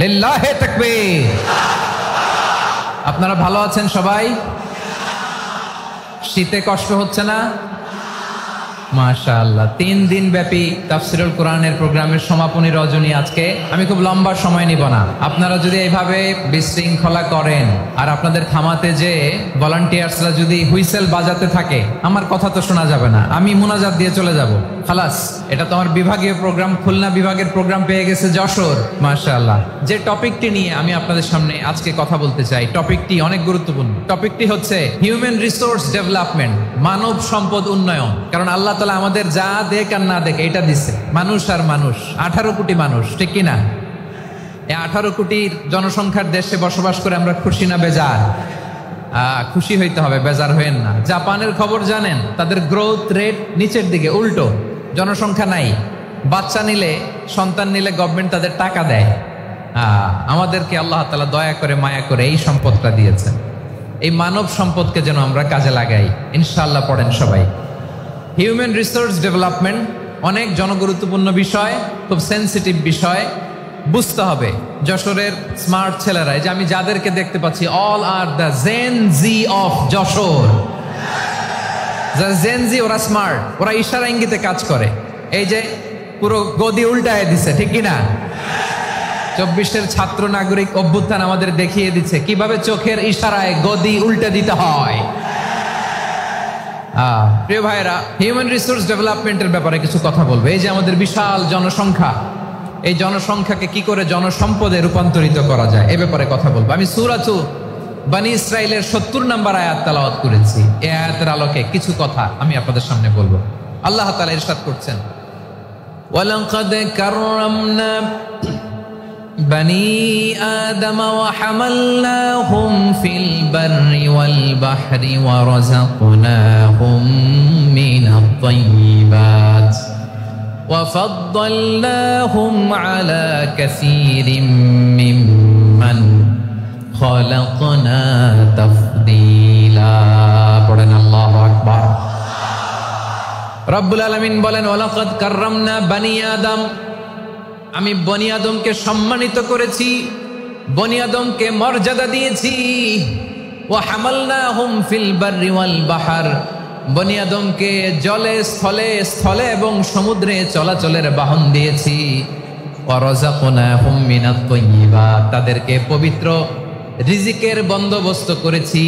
লিল্লাহি তাকবীর। আপনারা ভালো আছেন সবাই? শীতে কষ্ট হচ্ছে না? মাশাআল্লাহ। 3 দিন ব্যাপী তাফসীরুল কোরআনের প্রোগ্রামের সমাপনী রজনী আজকে। আমি খুব লম্বা সময় নিব না। আপনারা যদি এইভাবে বিশৃঙ্খলা করেন আর আপনাদের থামাতে যে ভলান্টিয়ার্সরা যদি হুইসেল বাজাতে থাকে, আমার কথা তো শোনা যাবে না, আমি মুনাজাত দিয়ে চলে যাব। খালাস, এটা তো আমার বিভাগীয় প্রোগ্রাম, খুলনা বিভাগের প্রোগ্রাম পেয়ে গেছে যশোর। মাশাআল্লাহ। যে টপিকটি নিয়ে আমি আপনাদের সামনে আজকে কথা বলতে চাই, টপিকটি অনেক গুরুত্বপূর্ণ। টপিকটি হচ্ছে হিউম্যান রিসোর্স ডেভেলপমেন্ট, মানব সম্পদ উন্নয়ন। কারণ আল্লাহ তাআলা আমাদের যা দেখ আর না দেখ এটা দিছে, মানুষ আর মানুষ, 18 কোটি মানুষ, ঠিক কিনা? এই 18 কোটির জনসংখ্যার দেশে বসবাস করে আমরা খুশি না বেজার? খুশি হইতে হবে, বেজার হইেন না। জাপানের খবর জানেন? তাদের গ্রোথ রেট নিচের দিকে, উল্টো, জনসংখ্যা নাই। বাচ্চা নিলে, সন্তান নিলে গভর্নমেন্ট তাদের টাকা দেয়। আমাদেরকে আল্লাহ তাআলা দয়া করে মায়া করে এই সম্পদটা দিয়েছেন। এই মানব সম্পদকে যেন আমরা কাজে লাগাই, ইনশাআল্লাহ। পড়েন সবাই। হিউম্যান রিসোর্স ডেভেলপমেন্ট অনেক জনগুরুত্বপূর্ণ বিষয়, খুব সেন্সিটিভ বিষয়, বুঝতে হবে। যশোরের স্মার্ট ছেলেরা, এই যে আমি যাদেরকে দেখতে পাচ্ছি, all are the Gen Z of Jessore. Gen Z, ওরা স্মার্ট, ওরা ইশারা ইঙ্গিতে কাজ করে। এই যে পুরো গদি উল্টায় দিছে, ঠিক কিনা? 24-এর ছাত্র নাগরিক অভ্যুত্থান আমাদের দেখিয়ে দিচ্ছে কিভাবে চোখের ইশারায় গদি উল্টে দিতে হয়। প্রিয় ভাইরা, হিউম্যান রিসোর্স ডেভেলপমেন্টের ব্যাপারে কিছু কথা বলবো। এই যে আমাদের বিশাল জনসংখ্যা, এই জনসংখ্যাকে কি করে জনসম্পদে রূপান্তরিত করা যায়, এ ব্যাপারে কথা বলবো। আমি সূরাতু বনী ইসরাইলের 70 নম্বর আয়াত তেলাওয়াত করেছি। এই আয়াতের আলোকে কিছু কথা আমি আপনাদের সামনে বলবো। আল্লাহ তাআলা ইরশাদ করছেন, ওয়ালাকাদ কাররামনা বনী আদম ওয়া হামালনাহুম ফিল বাররি ওয়াল বাহরি ওয়া রাযাকনাহুম মিনাত তাইয়্যিবাত ওয়া ফাদ্দালনাহুম আলা কাসীরিম মিম্মান খালাকনা তাফদীলা। পড়েন আল্লাহু আকবার। রব্বুল আলামিন বলেন, ওয়ালাকাদ কাররামনা বনী আদম, আমি বনী আদমকে সম্মানিত করেছি, বনী আদমকে মর্যাদা দিয়েছি। ওয়া হামালনাহুম ফিল বাররি ওয়াল বাহর, বনী আদমকে জলে স্থলে, স্থলে এবং সমুদ্রে চলাচলের বাহন দিয়েছি। ওয়া রাযাকনাহুম মিনাত তাইয়্যিবাত, তাদেরকে পবিত্র রিজিকের বন্দোবস্ত করেছি।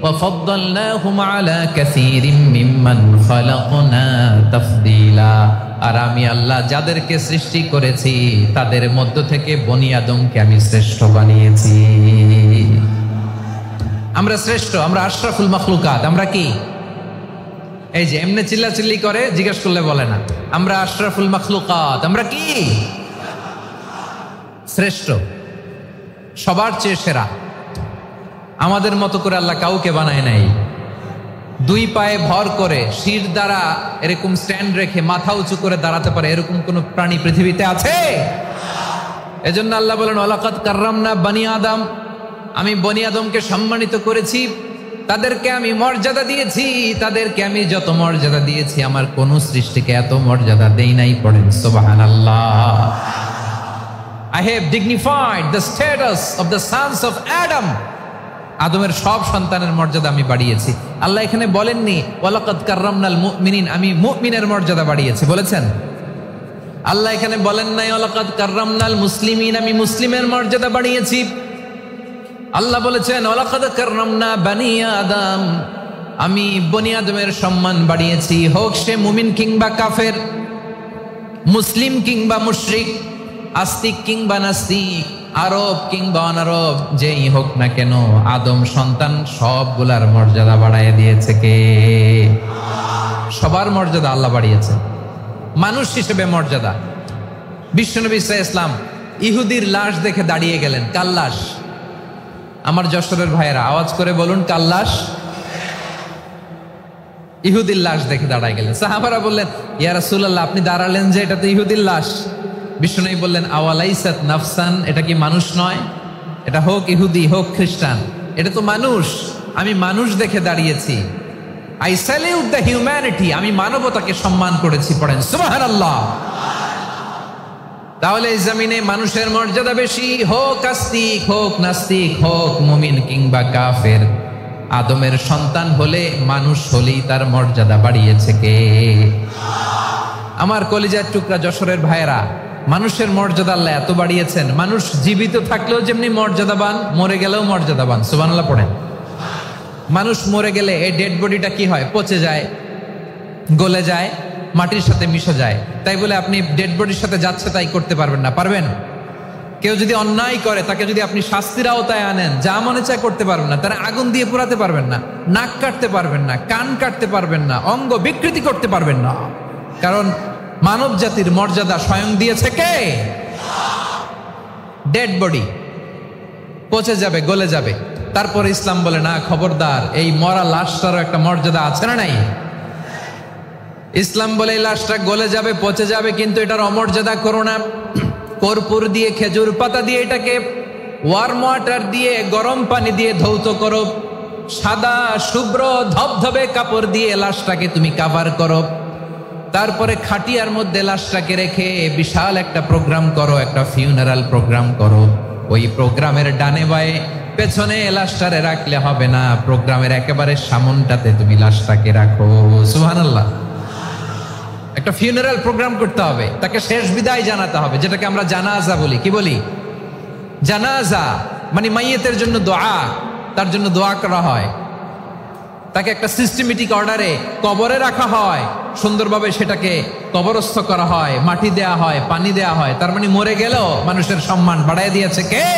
ওয়া ফাদ্দালনাহুম আলা কাসীরিম মিম্মান খালাকনা তাফদীলা, আর আমি আল্লাহ যাদেরকে সৃষ্টি করেছি তাদের মধ্য থেকে বনী আদমকে আমি শ্রেষ্ঠ বানিয়েছি। আমরা শ্রেষ্ঠ, আমরা আশরাফুল মাখলুকাত। আমরা কি? এই যে এমনি চিল্লাচিল্লি করে, জিজ্ঞেস করলে বলে না। আমরা আশরাফুল মাখলুকাত। আমরা কি? শ্রেষ্ঠ, সবার চেয়ে সেরা। আমাদের মতো করে আল্লাহ কাউকে বানায় নাই। 2 পায়ে ভর করে, শির দ্বারা এরকম স্ট্যান্ড রেখে মাথা উঁচু করে দাঁড়াতে পারে এরকম কোন প্রাণী পৃথিবীতে আছে? এজন্য আল্লাহ বলেন, ওয়ালাকাদ কাররামনা বনী আদম, আমি বনী আদমকে সম্মানিত করেছি, তাদেরকে আমি মর্যাদা দিয়েছি। তাদেরকে আমি যত মর্যাদা দিয়েছি, আমার কোন সৃষ্টিকে এত মর্যাদা দেই নাই। পড়েন সুবহানাল্লাহ। I have dignified the status of the sons of Adam. আদমের সব সন্তানের মর্যাদা আমি বাড়িয়েছি। আল্লাহ এখানে বলেননি ওয়ালাকাদ কাররামনাল মুমিনিন, আমি মুমিনের মর্যাদা বাড়িয়েছি, বলেছেন? আল্লাহ এখানে বলেন নাই ওয়ালাকাদ কাররামনাল মুসলিমিন, আমি মুসলিমের মর্যাদা বাড়িয়েছি। আল্লাহ বলেছেন ওয়ালাকাদ কাররামনা বনী আদম, আমি বনী আদমের সম্মান বাড়িয়েছি। হোক সে মুমিন কিংবা কাফের, মুসলিম কিংবা মুশরিক, আস্তিক কিংবা নাস্তিক, আরব কিংবা অনারব, যেই হোক না কেন, আদম সন্তান সবগুলার মর্যাদা বাড়ায় দিয়েছে কে? সবার মর্যাদা আল্লাহ বাড়িয়েছে। মানুষ হিসেবে মর্যাদা। বিশ্বনবী সাল্লাল্লাহু আলাইহি ওয়াসাল্লাম ইহুদির লাশ দেখে দাঁড়িয়ে গেলেন। কার লাশ? আমার যশোরের ভাইয়েরা আওয়াজ করে বলুন, কার লাশ? ইহুদির লাশ দেখে দাঁড়ায় গেলেন। সাহাবারা বললেন, ইয়া রাসূলুল্লাহ, আপনি দাঁড়ালেন যে, এটা তো ইহুদির লাশ। বিষ্ণু বললেন, আওয়ালাইসাত নাফসান, এটা কি মানুষ নয়? এটা হোক ইহুদি হোক খ্রিস্টান, এটা তো মানুষ। আমি মানুষ দেখে দাঁড়িয়েছি। আই স্যালিউট দ্য হিউম্যানিটি, আমি মানবতাকে সম্মান করেছি। পড়েন সুবহানাল্লাহ। তাহলে এই জমিনে মানুষের মর্যাদা বেশি, হোক আস্তিক, হোক নাস্তিক, হোক মুমিন কিংবা কাফের। আদমের সন্তান হলে, মানুষ হলেই তার মর্যাদা বাড়িয়েছে কে? আমার কলিজার টুকরা যশোরের ভাইয়েরা, মানুষের মর্যাদা আল্লাহ এত বাড়িয়েছেন, মানুষ জীবিত থাকলেও যেমনি মর্যাদাবান, মরে গেলেও মর্যাদাবান। সুবহানাল্লাহ পড়েন। মানুষ মরে গেলে এই ডেড বডিটা কি হয়? পচে যায়, গলে যায়, মাটির সাথে মিশে যায়। তাই বলে আপনি ডেড বডির সাথে যাচ্ছে তাই করতে পারবেন না। পারবেন? কেউ যদি অন্যায় করে, তাকে যদি আপনি শাস্তির আওতায় আনেন, যা মনে চায় করতে পারবেন না। তারা আগুন দিয়ে পোড়াতে পারবেন না, নাক কাটতে পারবেন না, কান কাটতে পারবেন না, অঙ্গ বিকৃতি করতে পারবেন না। কারণ মানব জাতির মর্যাদা স্বয়ং দিয়েছে কে? ডেড বডি পচে যাবে, গলে যাবে। তারপরে ইসলাম বলে না, খবরদার, এই মরা লাশটারও একটা মর্যাদা আছে না নাই? ইসলাম বলে এই লাশটা গলে যাবে, পচে যাবে, কিন্তু এটার অমর্যাদা করো না। কর্পূর দিয়ে, খেজুর পাতা দিয়ে এটাকে ওয়ার্ম ওয়াটার দিয়ে, গরম পানি দিয়ে ধৌত করো। সাদা শুভ্র ধবধবে কাপড় দিয়ে লাশটাকে তুমি কাভার করো। তারপরে খাটিয়ার মধ্যে লাশটাকে রেখে বিশাল একটা প্রোগ্রাম করো, একটা ফিউনারাল প্রোগ্রাম করো। ওই প্রোগ্রামের ডানে বায়ে পেছনে লাশটারে রাখলে হবে না, প্রোগ্রামের একেবারে সামনটাতে তুমি লাশটাকে রাখো। সুবহানাল্লাহ। একটা ফিউনারাল প্রোগ্রাম করতে হবে, তাকে শেষ বিদায় জানাতে হবে, যেটাকে আমরা জানাজা বলি। কি বলি? জানাজা মানে মাইয়েতের জন্য দোয়া, তার জন্য দোয়া করা হয়, তাকে একটা সিস্টেমেটিক অর্ডারে কবরে রাখা হয়, সুন্দরভাবে সেটাকে কবরস্থ করা হয়, মাটি দেয়া হয়, পানি দেয়া হয়। তার মানে মরে গেলেও মানুষের সম্মান বাড়ায় দিয়েছে কে?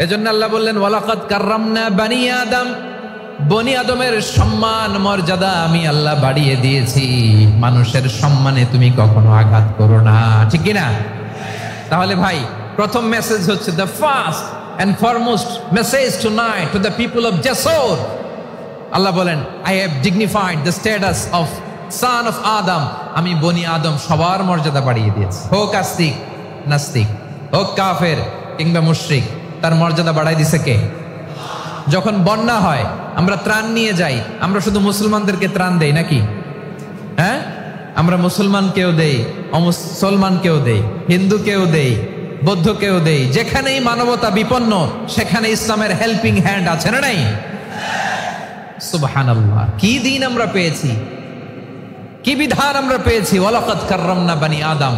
এজন্য আল্লাহ বললেন, ওয়ালাকাদ কাররামনা বানি আদম, বনি আদমের সম্মান মর্যাদা আমি আল্লাহ বাড়িয়ে দিয়েছি। মানুষের সম্মানে তুমি কখনো আঘাত করো না, ঠিক কিনা? তাহলে ভাই, প্রথম মেসেজ হচ্ছে, the first and foremost message tonight to the people of Jessore. Allah বলেন, I have dignified the status of son of Adam. আমি বনি আদম সবার মর্যাদা বাড়িয়ে দিয়েছি, হোক আস্তিক নাস্তিক, হোক কাফের কিংবা মুশরিক, তার মর্যাদা বাড়াই দিছে কে? যখন বন্যা হয়, আমরা ত্রাণ নিয়ে যাই, আমরা শুধু মুসলমানদেরকে ত্রাণ দেই নাকি? হ্যাঁ, আমরা মুসলমানকেও দেই, অমুসলমানকেও দেই, হিন্দুকেও দেই, বৌদ্ধকেও দেই। যেখানেই মানবতা বিপন্ন, সেখানে ইসলামের হেল্পিং হ্যান্ড আছে না নাই? সুবহানাল্লাহ। কি দিন আমরা পেয়েছি, কি বিধান আমরা পেয়েছি। ওয়ালাকাদ কাররামনা বানি আদম,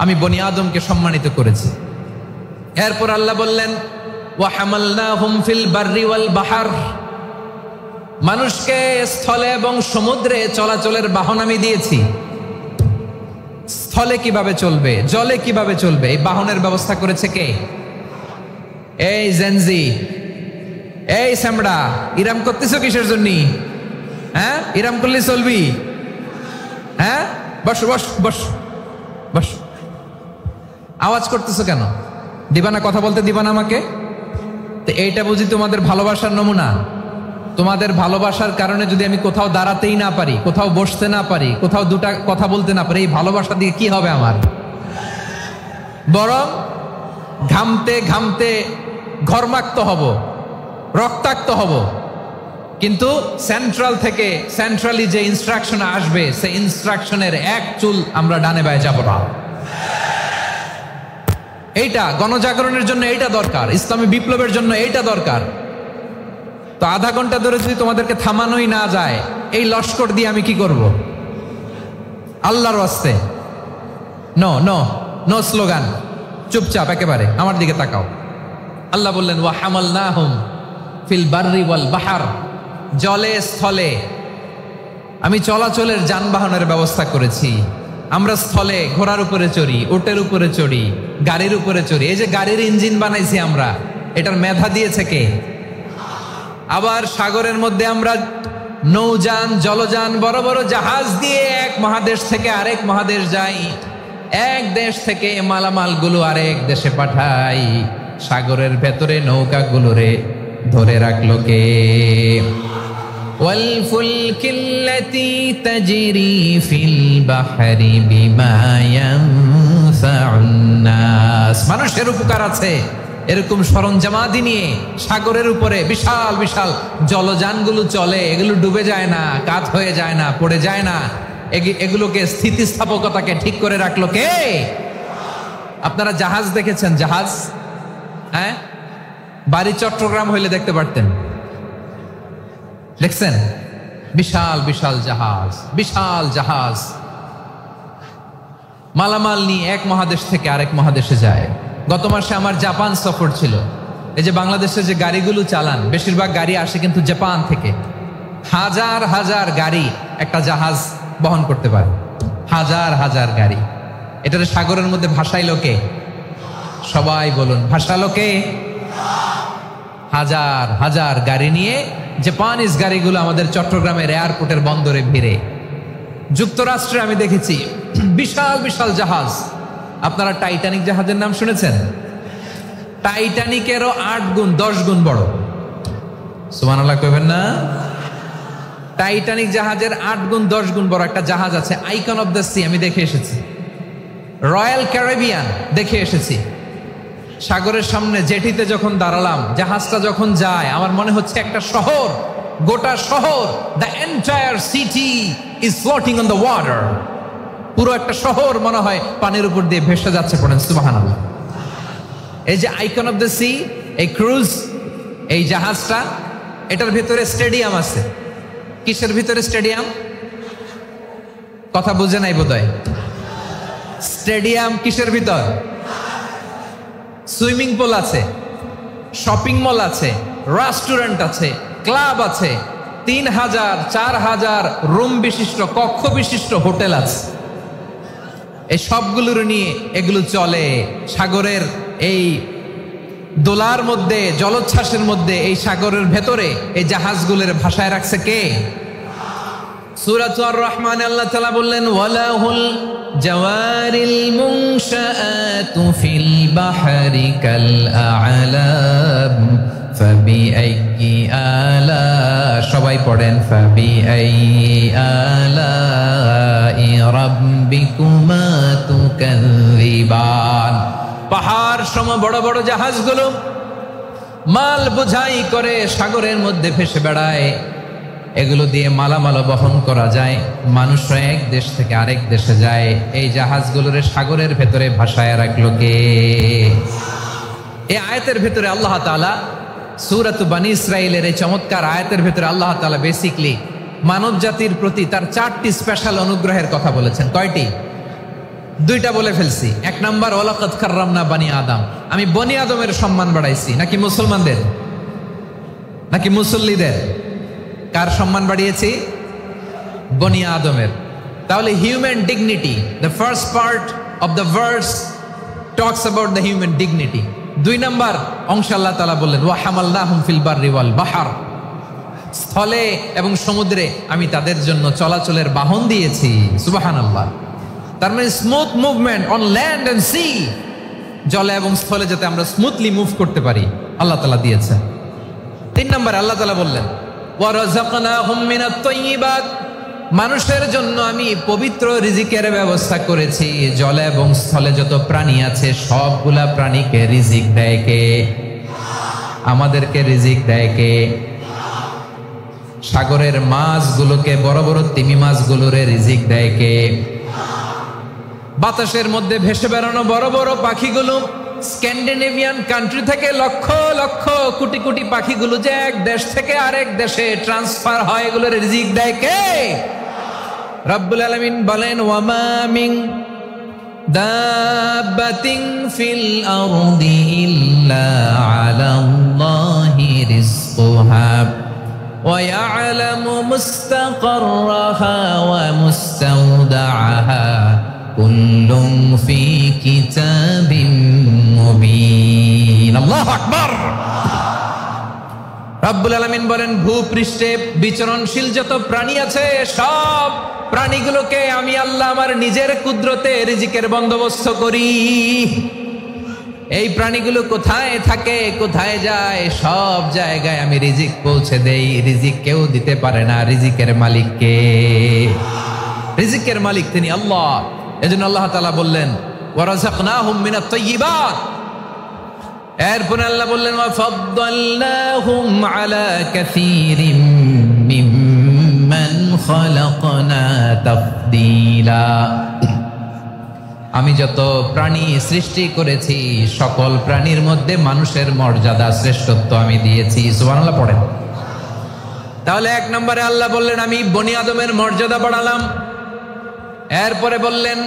আমি বনি আদমকে সম্মানিত করেছি। এরপর আল্লাহ বললেন, ওয়া হামালনাহুম ফিল বাররি ওয়াল বাহর, মানুষকে স্থলে এবং সমুদ্রে চলাচলের বাহন আমি দিয়েছি। স্থলে কিভাবে চলবে, জলে কিভাবে চলবে, এই বাহনের ব্যবস্থা করেছে কে? এই জেনজি, এই স্যামড়া, ইরাম করতেছো কিসের জন্য? হ্যাঁ, ইরাম করলে চলবি? হ্যাঁ, বস বস বস বস। আওয়াজ করতেছো কেন? দিবা না, কথা বলতে দিবা না আমাকে? তো এইটা বুঝি তোমাদের ভালোবাসার নমুনা? তোমাদের ভালোবাসার কারণে যদি আমি কোথাও দাঁড়াতেই না পারি, কোথাও বসতে না পারি, কোথাও দুটা কথা বলতে না পারি, এই ভালোবাসা দিয়ে কি হবে আমার? বরং ঘামতে ঘামতে ঘর্মাক্ত হব, রক্তাক্ত হব। কিন্তু সেন্ট্রাল থেকে, সেন্ট্রালি যে ইনস্ট্রাকশন আসবে, সেই ইনস্ট্রাকশনের এক চুল আমরা ডানে বায়ে যাব না। এইটা গণজাগরণের জন্য এইটা দরকার, ইসলামী বিপ্লবের জন্য এইটা দরকার। তো আধা ঘন্টা ধরে যদি তোমাদেরকে থামানোই না যায়, এই লস্কর দিয়ে আমি কি করব? আল্লাহর ওয়াস্তে নো নো নো স্লোগান, চুপচাপ একেবারে আমার দিকে তাকাও। আল্লাহ বললেন, ওয়া হামালনাহুম ফিল বাররি ওয়াল বাহর, জলে স্থলে আমি চলাচলের যানবাহনের ব্যবস্থা করেছি। আমরা স্থলে ঘোড়ার উপরে চড়ি, উটের উপরে চড়ি, গাড়ির উপরে চড়ি। এই যে গাড়ির ইঞ্জিন বানাইছি আমরা, এটার মেধা দিয়েছে কে? আবার সাগরের মধ্যে আমরা নৌযান, জলযান, বড় বড় জাহাজ দিয়ে এক মহাদেশ থেকে আরেক মহাদেশ যাই, এক দেশ থেকে মালামালগুলো আরেক দেশে পাঠাই। সাগরের ভেতরে নৌকাগুলোরে ধরে রাখলো কে? ওয়ালফুলকিল্লাতী তাজরি ফিল বাহরি বিমা ইয়ানফাউন নাস, মানুষের উপকার আছে এরকম সরঞ্জামাদি নিয়ে সাগরের উপরে বিশাল বিশাল জলযানগুলো চলে। এগুলো ডুবে যায় না, কাত হয়ে যায় না, পড়ে যায় না। এগুলোকে স্থিতিস্থাপকতাকে ঠিক করে রাখলো কে? আপনারা জাহাজ দেখেছেন? জাহাজ, হ্যাঁ, বাড়ি চট্টগ্রাম হইলে দেখতে পারতেন। দেখছেন? বিশাল বিশাল জাহাজ, বিশাল জাহাজ মালামাল নিয়ে এক মহাদেশ থেকে আরেক মহাদেশে যায়। গত মাসে আমার জাপান সফর ছিল। এই যে বাংলাদেশে যে গাড়িগুলো চালান, বেশিরভাগ গাড়ি আসে কিন্তু জাপান থেকে। হাজার হাজার গাড়ি একটা জাহাজ বহন করতে পারে, হাজার হাজার গাড়ি। এটার সাগরের মধ্যে ভাসাইলো কে? সবাই বলুন, ভাসালো কে? হাজার হাজার গাড়ি নিয়ে জাপানিজ গাড়িগুলো আমাদের চট্টগ্রামের এয়ারপোর্টের বন্দরে ভিড়ে। যুক্তরাষ্ট্রে আমি দেখেছি বিশাল বিশাল জাহাজ। আপনারা টাইটানিক জাহাজের নাম শুনেছেন? টাইটানিকেরও 8 গুণ 10 গুণ বড়। সুবহানাল্লাহ কইবেন না? টাইটানিক জাহাজের 8 গুণ 10 গুণ বড় একটা জাহাজ আছে, আইকন অফ দ্য সি। আমি দেখে এসেছি। রয়্যাল ক্যারিবিয়ান দেখে এসেছি। সাগরের সামনে জেটিতে যখন দাঁড়ালাম, জাহাজটা যখন যায়, আমার মনে হচ্ছে একটা শহর, গোটা শহর, the entire city is floating on the water. পুরো একটা শহর মনে হয় পানির উপর দিয়ে ভেসে যাচ্ছে। পড়েন সুবহানাল্লাহ। এই যে আইকন অফ দ্য সি, এই ক্রুজ, এই জাহাজটা, এটার ভিতরে স্টেডিয়াম আছে। কিসের ভিতরে স্টেডিয়াম? কথা বুঝে নাই বোধহয়। স্টেডিয়াম কিসের ভিতর? সুইমিং পুল আছে, শপিং মল আছে, রেস্টুরেন্ট আছে, ক্লাব আছে, 3000 4000 রুম বিশিষ্ট, কক্ষ বিশিষ্ট হোটেল আছে। এই সবগুলোর নিয়ে এগুলো চলে সাগরের এই দোলার মধ্যে, জলোচ্ছ্বাসের মধ্যে। এই সাগরের ভেতরে এই জাহাজগুলোর ভাষায় রাখছে কে? সূরাতুর রহমান আল্লাহ তাআলা বললেন, ওয়ালাহুল জাওয়ারিল মুনশাআতু ফিল বাহরি কাল আ'লাম ফাবিআইয়ি আলা, সবাই পড়েন, ফাবিআইয়ি আলাই রাব্বিকুমা তুকাযযিবান। পাহাড় সম বড় বড় জাহাজগুলো মাল বোঝাই করে সাগরের মধ্যে ভেসে বেড়ায়। এগুলো দিয়ে মালামাল বহন করা যায়। মানুষরা এক দেশ থেকে আরেক দেশে যায়। এই জাহাজগুলোর সাগরের ভেতরে ভাসায় রাখলো কে? এই আয়াতের ভেতরে আল্লাহ তাআলা সূরাত বনী ইসরাঈলের এই চমৎকার আয়াতের ভেতরে আল্লাহ তাআলা বেসিকলি মানব জাতির প্রতি তার 4টি স্পেশাল অনুগ্রহের কথা বলেছেন। কয়টি? 2টা বলে ফেলছি। 1 নাম্বার, ওয়ালাকাদ কাররামনা বনী আদম, আমি বনী আদমের সম্মান বাড়াইছি। নাকি মুসলমানদের? নাকি মুসল্লিদের? কার সম্মান বাড়িয়েছি? বনী আদমের। তাহলে human dignity, the first part of the verse talks about the human dignity. 2 number অংশ আল্লাহ তাআলা বললেন, ওয়া হামালনাহুম ফিল বাররি ওয়াল বাহর, স্থলে এবং সমুদ্রে আমি তাদের জন্য চলাচলের বাহন দিয়েছি। সুবহানাল্লাহ। তার মানে smooth movement on land and sea, জলে এবং স্থলে যাতে আমরা স্মুথলি মুভ করতে পারি আল্লাহ তাআলা দিয়েছেন। 3 নাম্বার আল্লাহ তাআলা বললেন, ওয়া রাযাকনাহুম মিনাত তাইয়্যিবাত, মানুষের জন্য আমি পবিত্র রিজিকের ব্যবস্থা করেছি। জলে এবং স্থলে যত প্রাণী আছে সবগুলা প্রাণীকে রিজিক দেয় কে? আমাদেরকে রিজিক দেয় কে? সাগরের মাছগুলোকে, বড় বড় তিমি মাছগুলোরে রিজিক দেয় কে? বাতাসের মধ্যে ভেসে বেড়ানো বড় বড় পাখিগুলো, স্ক্যান্ডিনেভিয়ান কান্ট্রি থেকে লক্ষ লক্ষ কোটি কোটি পাখিগুলো যে এক দেশ থেকে আরেক দেশে ট্রান্সফার হয়, এগুলোর রিজিক দেয় কে? রব্বুল আলামিন বলেন, ওয়ামা মিন দাব্বাতিন ফিল আরদি ইল্লা আলাল্লাহি রিজকুহা ওয়া ইয়ালামু মুস্তাকাররাহা ওয়া মুস্তাওদাআহা কুল্লুম ফি কিতাবিম মুবিন। আল্লাহু আকবার। রব্বুল আলামিন বলেন, ভূপৃষ্ঠে বিচরণশীল যত প্রাণী আছে সব প্রাণীগুলোকে আমি আল্লাহ আমার নিজের কুদরতে রিজিকের বন্দোবস্ত করি। এই প্রাণীগুলো কোথায় থাকে, কোথায় যায়, সব জায়গায় আমি রিজিক পৌঁছে দেই। রিজিক কেউ দিতে পারে না, রিজিকের মালিক কে? রিজিকের মালিক তিনি আল্লাহ। এজন্য আল্লাহ তাআলা বললেন, ওয়া রাযাকনাহুম মিনাত তাইয়্যিবাত। এরপরে আল্লাহ বললেন, ওয়া ফাদ্দালনাহুম আলা কাসীরিম মিম্মান খালাকনা তাফদীলা। আমি যত প্রাণী সৃষ্টি করেছি সকল প্রাণীর মধ্যে মানুষের মর্যাদা শ্রেষ্ঠত্ব আমি দিয়েছি। সুবহানাল্লাহ পড়েন। তাহলে এক নম্বরে আল্লাহ বললেন আমি বনি আদমের মর্যাদা বাড়ালাম। এরপরে বললেন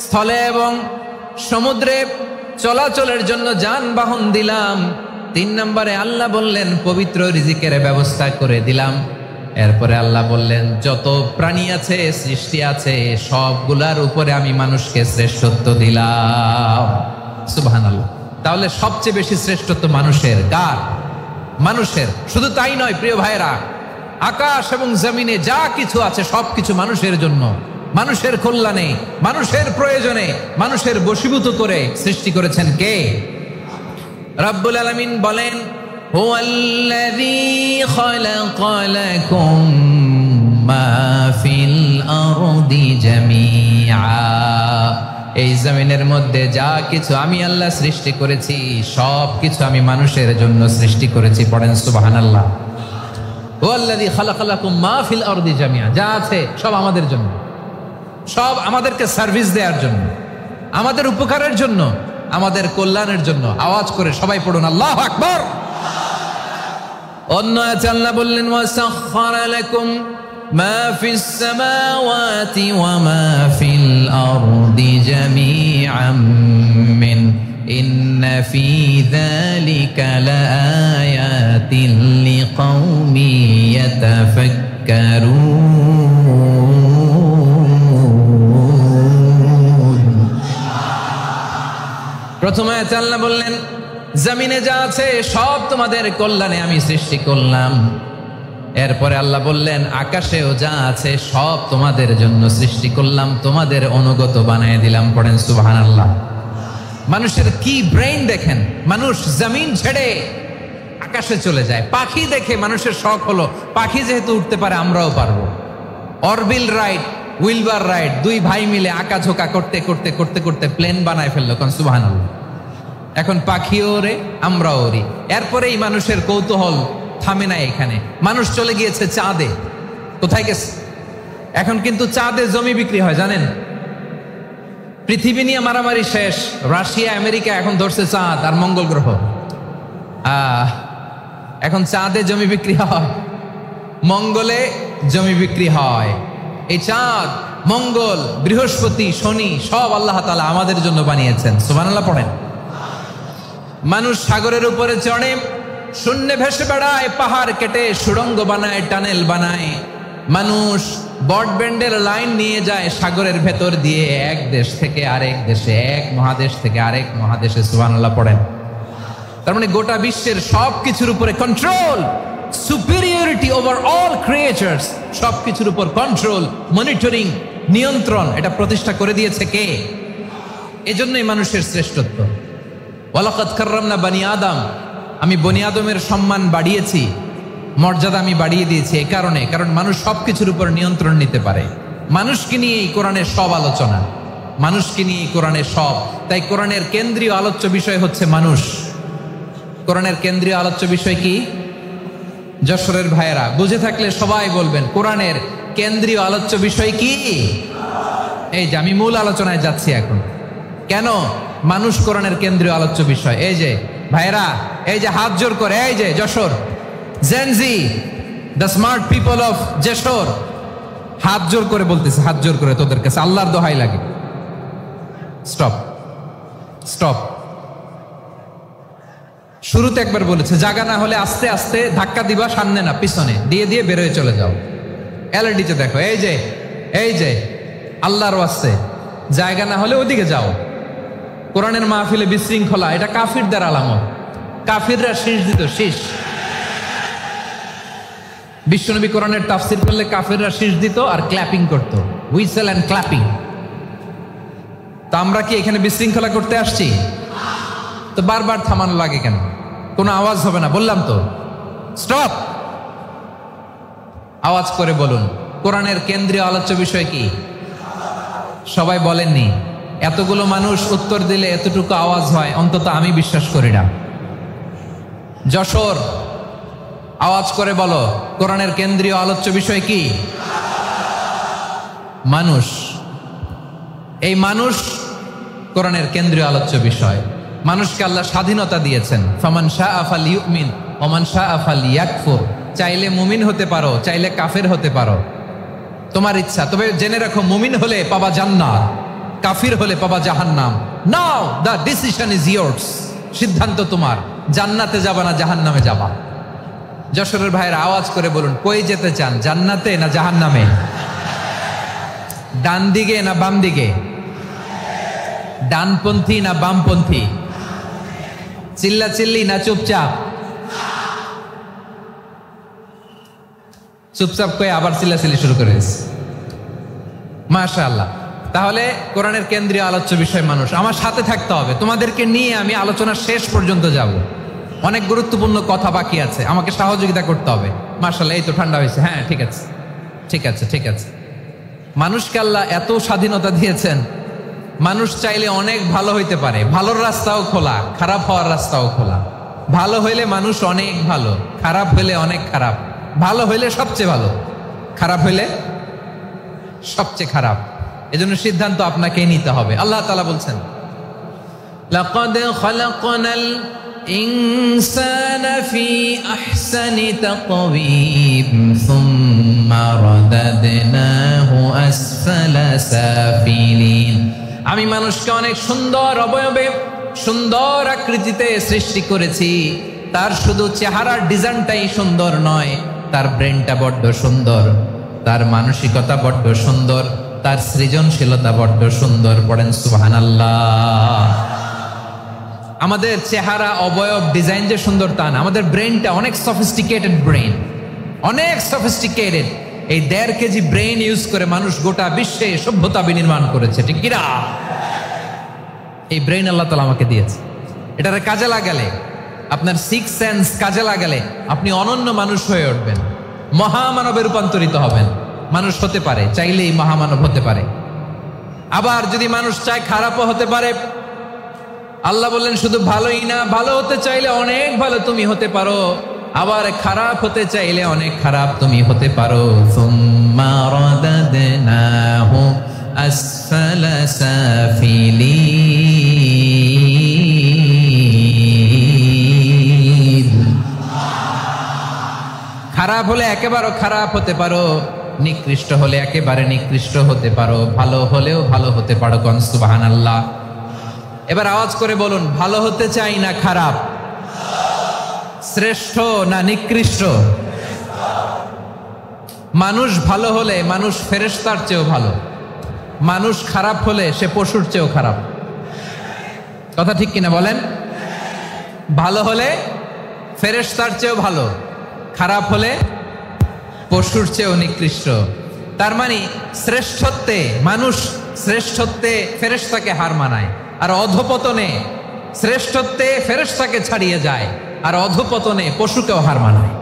স্থলে এবং সমুদ্রে চলাচলের জন্য যানবাহন দিলাম। 3 নম্বরে আল্লাহ বললেন পবিত্র রিজিকের ব্যবস্থা করে দিলাম। এরপরে আল্লাহ বললেন যত প্রাণী আছে সৃষ্টি আছে সবগুলার উপরে আমি মানুষকে শ্রেষ্ঠত্ব দিলাম। সুবহানাল্লাহ। তাহলে সবচেয়ে বেশি শ্রেষ্ঠত্ব মানুষের। কার? মানুষের। শুধু তাই নয় প্রিয় ভাইরা, আকাশ এবং জমিনে যা কিছু আছে সবকিছু মানুষের জন্য, মানুষের কল্যাণে, মানুষের প্রয়োজনে, মানুষের বশীভূত করে সৃষ্টি করেছেন কে? রব্বুল আলামিন বলেন হুয়াল্লাযী খালাকা লাকুম মা ফিল আরদি জামিআ। এই জমিনের মধ্যে যা কিছু আমি আল্লাহ সৃষ্টি করেছি সব কিছু আমি মানুষের জন্য সৃষ্টি করেছি। পড়েন সুবহানাল্লাহ। হুয়াল্লাযী খালাকা লাকুম মা ফিল আরদি জামিআ। যা আছে সব আমাদের জন্য, সব আমাদেরকে সার্ভিস দেওয়ার জন্য, আমাদের উপকারের জন্য, আমাদের কল্যাণের জন্য। আওয়াজ করে সবাই পড়ুন আল্লাহু আকবার। অন্য আয়াতে আল্লাহ বললেন ওয়াসাখখারা লাকুম মা ফিস সামাওয়াতি ওয়া মা ফিল আরদি জামিআম মিন ইন্না ফি যালিকা লাআয়াতিন লিকাউমি ইয়াতাফাক্কারুন। প্রথম আয়াতে আল্লাহ বললেন জমিনে যা আছে সব তোমাদের কল্যাণে আমি সৃষ্টি করলাম। এরপরে আল্লাহ বললেন আকাশেও যা আছে সব তোমাদের জন্য সৃষ্টি করলাম, তোমাদের অনুগত বানিয়ে দিলাম। পড়েন সুবহানাল্লাহ। মানুষের কি ব্রেইন দেখেন, মানুষ জমিন ছেড়ে আকাশে চলে যায়। পাখি দেখে মানুষের শখ হলো পাখি যেহেতু উঠতে পারে আমরাও পারবো। অরবিল রাইট, উইলবার রাইট, 2 ভাই মিলে আঁকাঝোঁকা করতে করতে করতে করতে প্লেন বানায় ফেললো। কোন সুবহানাল্লাহ। এখন পাখিও ওরে আমরাও ওরি। এরপরেই মানুষের কৌতূহল থামে না এখানে। মানুষ চলে গিয়েছে চাঁদে। কোথায় গেছে? এখন কিন্তু চাঁদে জমি বিক্রি হয় জানেন। পৃথিবী নিয়ে মারামারি শেষ। রাশিয়া আমেরিকা এখন ধরছে চাঁদ আর মঙ্গল গ্রহ। এখন চাঁদে জমি বিক্রি হয়, মঙ্গলে জমি বিক্রি হয়। এই চাঁদ, মঙ্গল, বৃহস্পতি, শনি সব আল্লাহ তাআলা আমাদের জন্য বানিয়েছেন। সুবহানাল্লাহ পড়েন। মানুষ সাগরের উপরে চড়ে, শূন্যে ভেসে বেড়ায়, পাহাড় কেটে সুড়ঙ্গ বানায়, টানেল বানায়। মানুষ ব্রডব্যান্ডের লাইন নিয়ে যায় সাগরের ভেতর দিয়ে, এক দেশ থেকে আরেক দেশে, এক মহাদেশ থেকে আরেক মহাদেশে। সুবহানাল্লাহ পড়েন। তার মানে গোটা বিশ্বের সব কিছুর উপরে control, superiority over all creatures, সব কিছুর উপর কন্ট্রোল, মনিটরিং, নিয়ন্ত্রণ, এটা প্রতিষ্ঠা করে দিয়েছে কে? এজন্যই মানুষের শ্রেষ্ঠত্ব। ওয়ালাকাদ কাররামনা বানি আদম। আমি বনি আদমের সম্মান বাড়িয়েছি, মর্যাদা আমি বাড়িয়ে দিয়েছি এই কারণে, কারণ মানুষ সবকিছুর উপর নিয়ন্ত্রণ নিতে পারে। মানুষকে নিয়ে এই কোরআনের সব আলোচনা, মানুষকে নিয়ে এই কোরআনের সব। তাই কোরআনের কেন্দ্রীয় আলোচ্য বিষয় হচ্ছে মানুষ। কোরআনের কেন্দ্রীয় আলোচ্য বিষয় কি? যশোরের ভাইয়েরা বুঝে থাকলে সবাই বলবেন কোরআনের কেন্দ্রীয় আলোচ্য বিষয় কি? এই যে আমি মূল আলোচনায় যাচ্ছি এখন। কেন মানুষ কোরআনের কেন্দ্রীয় আলোচ্য বিষয়? এই যে ভাইয়েরা, এই যে হাত জোর করে, এই যে Jessore Gen Z, the smart people of Jessore, হাত জোর করে বলতেছে, হাত জোর করে তোদের কাছে আল্লাহর দোহাই লাগে, স্টপ স্টপ। শুরুতে একবার বলেছে জায়গা না হলে আস্তে আস্তে ধাক্কা দিবা, সামনে না পিছনে দিয়ে দিয়ে বেরোয় চলে যাও। এলইডিতে দেখো, এই যে আল্লাহর ওয়াস্তে জায়গা না হলে ওদিকে যাও। কোরআনের মাহফিলে বিশৃঙ্খলা, এটা কাফিরদের আলামত। কাফিররা শীষ দিত, শীষ। বিশ্বনবী কোরআনের তাফসির করলে কাফিররা শীষ দিত আর ক্ল্যাপিং করত, হুইসেল এন্ড ক্ল্যাপিং। তো আমরা কি এখানে বিশৃঙ্খলা করতে আসছি? তো বারবার থামানো লাগে কেন? কোনো আওয়াজ হবে না, বললাম তো স্টপ। আওয়াজ করে বলুন কোরআনের কেন্দ্রীয় আলোচ্য বিষয় কি? সবাই বলেননি। এতগুলো মানুষ উত্তর দিলে এতটুকু আওয়াজ হয়, অন্তত আমি বিশ্বাস করি না। যশোর আওয়াজ করে বলো কোরআনের কেন্দ্রীয় আলোচ্য বিষয় কি? মানুষ। এই মানুষ কোরআনের কেন্দ্রীয় আলোচ্য বিষয়। মানুষকে আল্লাহ স্বাধীনতা দিয়েছেন, ফামান শাআ ফালইউমিন ওয়া মান শাআ ফালইয়াকফুর। চাইলে মুমিন হতে পারো, চাইলে কাফের হতে পারো, তোমার ইচ্ছা। তবে জেনে রাখো, মুমিন হলে পাবা জান্নাত, কাফির হলে পাবা জাহান্নাম। নাও দ্য ডিসিশন ইজ ইয়ার্স। সিদ্ধান্ত তোমার, জান্নাতে যাবা না জাহান্নামে যাবা। যশোরের ভাইয়েরা আওয়াজ করে বলুন, কই যেতে চান, জান্নাতে না জাহান্নামে? ডান দিকে না বাম দিকে? ডানপন্থী না বামপন্থী? চিল্লা চিল্লি না চুপচাপ? চুপচাপ কয়ে আবার চিল্লাচিল্লি শুরু করেছে। মাশাআল্লাহ। তাহলে কোরআনের কেন্দ্রীয় আলোচ্য বিষয় মানুষ। আমার সাথে থাকতে হবে, তোমাদেরকে নিয়ে আমি আলোচনা শেষ পর্যন্ত যাব। অনেক গুরুত্বপূর্ণ কথা বাকি আছে, আমাকে সহযোগিতা করতে হবে। মাশাআল্লাহ, এই তো ঠান্ডা হয়েছে। হ্যাঁ, ঠিক আছে ঠিক আছে ঠিক আছে। মানুষকে আল্লাহ এত স্বাধীনতা দিয়েছেন, মানুষ চাইলে অনেক ভালো হইতে পারে। ভালোর রাস্তাও খোলা, খারাপ হওয়ার রাস্তাও খোলা। ভালো হইলে মানুষ অনেক ভালো, খারাপ হইলে অনেক খারাপ। ভালো হইলে সবচেয়ে ভালো, খারাপ হইলে সবচেয়ে খারাপ। এজন্য সিদ্ধান্ত আপনাকেই নিতে হবে। আল্লাহ তাআলা বলছেন, লাকাদ খালাকনাল ইনসানা ফি আহসানি তাকওয়িম সুম্মা রাদাদনাহু আসফালা সাফিলিন। আমি মানুষকে অনেক সুন্দর অবয়বে, সুন্দর আকৃতিতে সৃষ্টি করেছি। তার শুধু চেহারার ডিজাইনটাই সুন্দর নয়, তার ব্রেনটা বড্ড সুন্দর, তার মানসিকতা বড্ড সুন্দর, তার সৃজনশীলতা বড্ড সুন্দর। পড়েন সুবহানাল্লাহ। আমাদের চেহারা, অবয়ব, ডিজাইন যে সুন্দর তা না, আমাদের ব্রেনটা অনেক সফিস্টিকেটেড ব্রেন, অনেক সফিস্টিকেটেড। এই 1.5 কেজি ব্রেন ইউজ করে মানুষ গোটা বিশ্বে সভ্যতা বিনির্মাণ করেছে, ঠিক কিনা? এই ব্রেন আল্লাহ তাআলা আমাকে দিয়েছে। এটারে কাজে লাগালে, আপনার 6 সেন্স কাজে লাগালে আপনি অনন্য মানুষ হয়ে উঠবেন, মহামানবে রূপান্তরিত হবেন। মানুষ হতে পারে, চাইলেই মহামানব হতে পারে। আবার যদি মানুষ চায়, খারাপও হতে পারে। আল্লাহ বললেন শুধু ভালোই না, ভালো হতে চাইলে অনেক ভালো তুমি হতে পারো, আবার খারাপ হতে চাইলে অনেক খারাপ তুমি হতে পারো। সুম্মা রাদাদনাহু আসফালা সাফিলিন। খারাপ হলে একেবারে খারাপ হতে পারো, নিকৃষ্ট হলে একেবারে নিকৃষ্ট হতে পারো, ভালো হলেও ভালো হতে পারো। কোন সুবহানাল্লাহ। এবার আওয়াজ করে বলুন, ভালো হতে চাই না খারাপ? শ্রেষ্ঠ না নিকৃষ্ট? মানুষ ভালো হলে মানুষ ফেরেশতার চেয়েও ভালো, মানুষ খারাপ হলে সে পশুর চেয়েও খারাপ। কথা ঠিক কিনা বলেন? ভালো হলে ফেরেশতার চেয়েও ভালো, খারাপ হলে পশুর চেয়েও নিকৃষ্ট। তার মানে শ্রেষ্ঠত্বে মানুষ, শ্রেষ্ঠত্বে ফেরেশতাকে হার মানায়, আর অধপতনে শ্রেষ্ঠত্বে ফেরেশতাকে ছাড়িয়ে যায়, আর অধপতনে পশুকেও হার মানায়।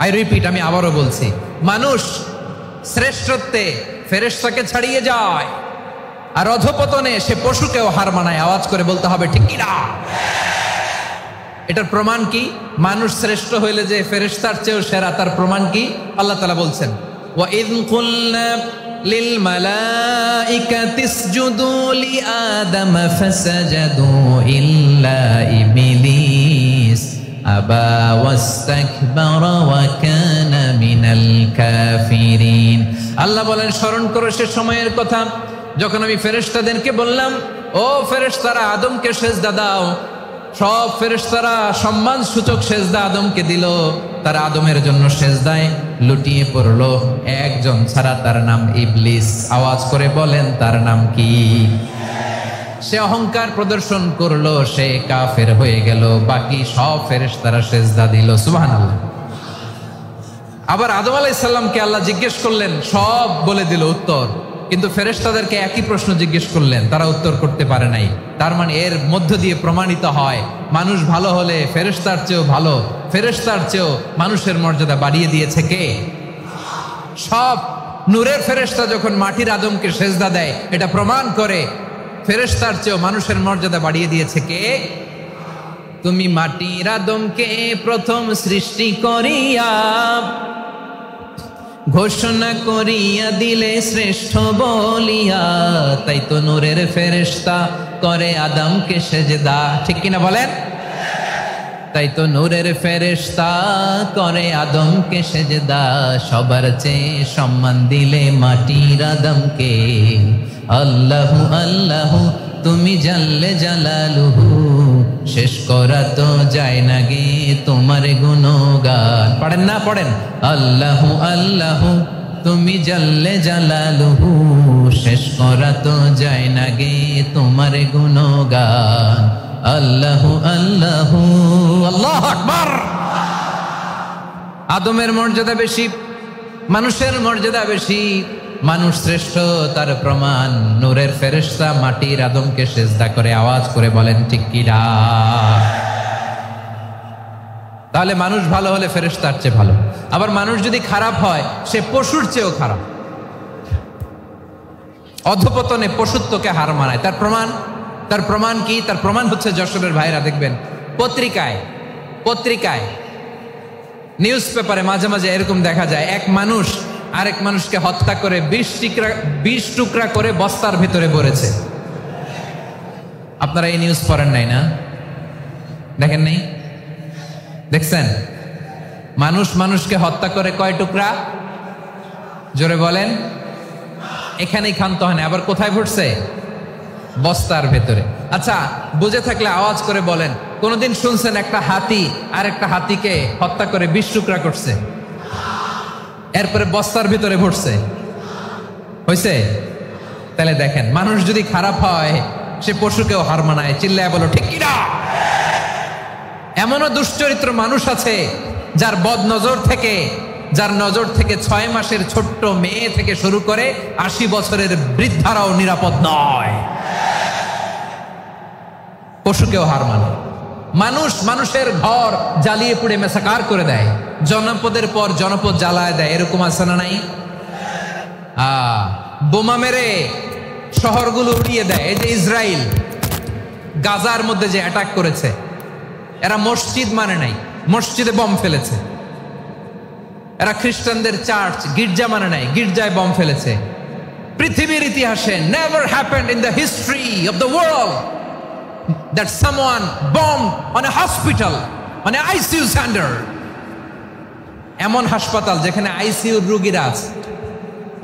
আই রিপিট, আমি আবারও বলছি, মানুষ শ্রেষ্ঠত্বে ফেরেশতাকে ছাড়িয়ে যায়, আর অধপতনে সে পশুকেও হার মানায়। আওয়াজ করে বলতে হবে, ঠিক কি না? এটার প্রমাণ কি? মানুষ শ্রেষ্ঠ হইলে যে ফেরেশতার চেয়েও সেরা, তার প্রমাণ কি? আল্লাহ তাআলা বলছেন, ওয়া ইয কুলনা লিল মালাইকাতি ইসজুদু লিআদম ফাসাজাদু ইল্লা ইবলিস আবা ওয়াস্তাকবারা ওয়া কানা মিনাল কাফিরিন। আল্লাহ বলেন, স্মরণ করো সে সময়ের কথা যখন আমি ফেরেশতাদেরকে বললাম, ও ফেরেশতারা আদমকে সেজদা দাও। সব ফেরেশতারা সম্মান সূচক সেজদা আদমকে দিল। তারা আদমের জন্য সেজদায় লুটিয়ে পড়লো, একজন ছাড়া, তার নাম ইবলিস। আওয়াজ করে বলেন, তার নাম কি? সে অহংকার প্রদর্শন করলো, সে কাফের হয়ে গেল। বাকি সব ফেরেশতারা সেজদা দিল। সুবহানাল্লাহ। আবার আদম আলাইহিস সালামকে আল্লাহ জিজ্ঞেস করলেন, সব বলে দিল উত্তর, কিন্তু ফেরেশতাদেরকে একই প্রশ্ন জিজ্ঞেস করলেন, তারা উত্তর করতে পারে নাই। তার মানে এর মধ্য দিয়ে প্রমাণিত হয়, মানুষ ভালো হলে ফেরেশতার চেয়েও ভালো, ফেরেশতার চেয়েও মানুষের মর্যাদা বাড়িয়ে দিয়েছে কে? সব নূরের ফেরেশতা যখন মাটির আদমকে সেজদা দেয়, এটা প্রমাণ করে ফেরেশতার চেয়েও মানুষের মর্যাদা বাড়িয়ে দিয়েছে কে? তুমি মাটির আদমকে প্রথম সৃষ্টি করিয়া ঘোষণা করিয়া দিলে শ্রেষ্ঠ বলিয়া, তাই তো নূরের ফেরেশতা করে আদমকে সেজদা। ঠিক কিনা বলেন? তাই তো নূরের ফেরেশতা করে আদমকে সেজদা, সবার চেয়ে সম্মান দিলে মাটির আদমকে। আল্লাহু আল্লাহু তুমি জাল্লে জালালুহু, শেষ করা তো যায় না গে তোমার গুণগান। পড়েন না? পড়েন। আল্লাহু আল্লাহু তুমি জাল্লে জালালুহু, শেষ করা তো যায় না গে তোমার গুণগান। আল্লাহু আল্লাহু আল্লাহু আকবার। আদমের মর্যাদা বেশি, মানুষের মর্যাদা বেশি, মানুষ শ্রেষ্ঠ তার প্রমাণ। নূরের ফেরেশতা মাটির আদমকে সেজদা করে আওয়াজ করে বলেন ঠিক কিনা? তাহলে মানুষ ভালো হলে ফেরেশতার চেয়ে ভালো। আবার মানুষ যদি খারাপ হয় সে পশুর চেয়েও খারাপ। অধপতনে পশুত্বকে হার মানায়। তার প্রমাণ কি? তার প্রমাণ হচ্ছে যশোরের ভাইরা দেখবেন পত্রিকায় নিউজ পেপারে মাঝে মাঝে এরকম দেখা যায়, এক মানুষ আরেক মানুষকে হত্যা করে 20 টুকরা করে বস্তার ভিতরে ভরেছে। আপনারা এই নিউজ পড়েন নাই না? দেখেন নাই? দেখছেন? মানুষ মানুষকে হত্যা করে কয় টুকরা? জোরে বলেন। এখানেই ক্ষান্ত হয় না, আবার কোথায় ভরছে? বস্তার ভেতরে। আচ্ছা, বুঝে থাকলে আওয়াজ করে বলেন, কোনদিন শুনছেন একটা হাতি আর একটা হাতিকে হত্যা করে 20 টুকরা করছে, এরপরে বস্তার ভিতরে ভরছে? হয়েছে? তাহলে দেখেন, মানুষ যদি খারাপ হয় সে পশুকেও হার মানায়। চিল্লায় বলো ঠিক কিনা? এমনও দুশ্চরিত্র মানুষ আছে যার নজর থেকে 6 মাসের ছোট্ট মেয়ে থেকে শুরু করে 80 বছরের বৃদ্ধারাও নিরাপদ নয়। পশুকেও হার মানে। মানুষের ঘর জ্বালিয়ে পুড়ে মেসাকার করে দেয়, জনপদের পর জনপদ জ্বালায় দেয়। এরকম আছে না নাই? বোমা মেরে শহরগুলো উড়িয়ে দেয়। এই যে ইসরায়েল গাজার মধ্যে যে অ্যাটাক করেছে, এরা মসজিদ মানে নাই, মসজিদে বম ফেলেছে। এরা খ্রিস্টানদের চার্চ গির্জা মানে নাই, গির্জায় বম ফেলেছে। পৃথিবীর ইতিহাসে never happened in the history of the world that someone bombed on a hospital, on a ICU center. এমন হাসপাতাল যেখানে আইসিইউর রোগীরা আছে,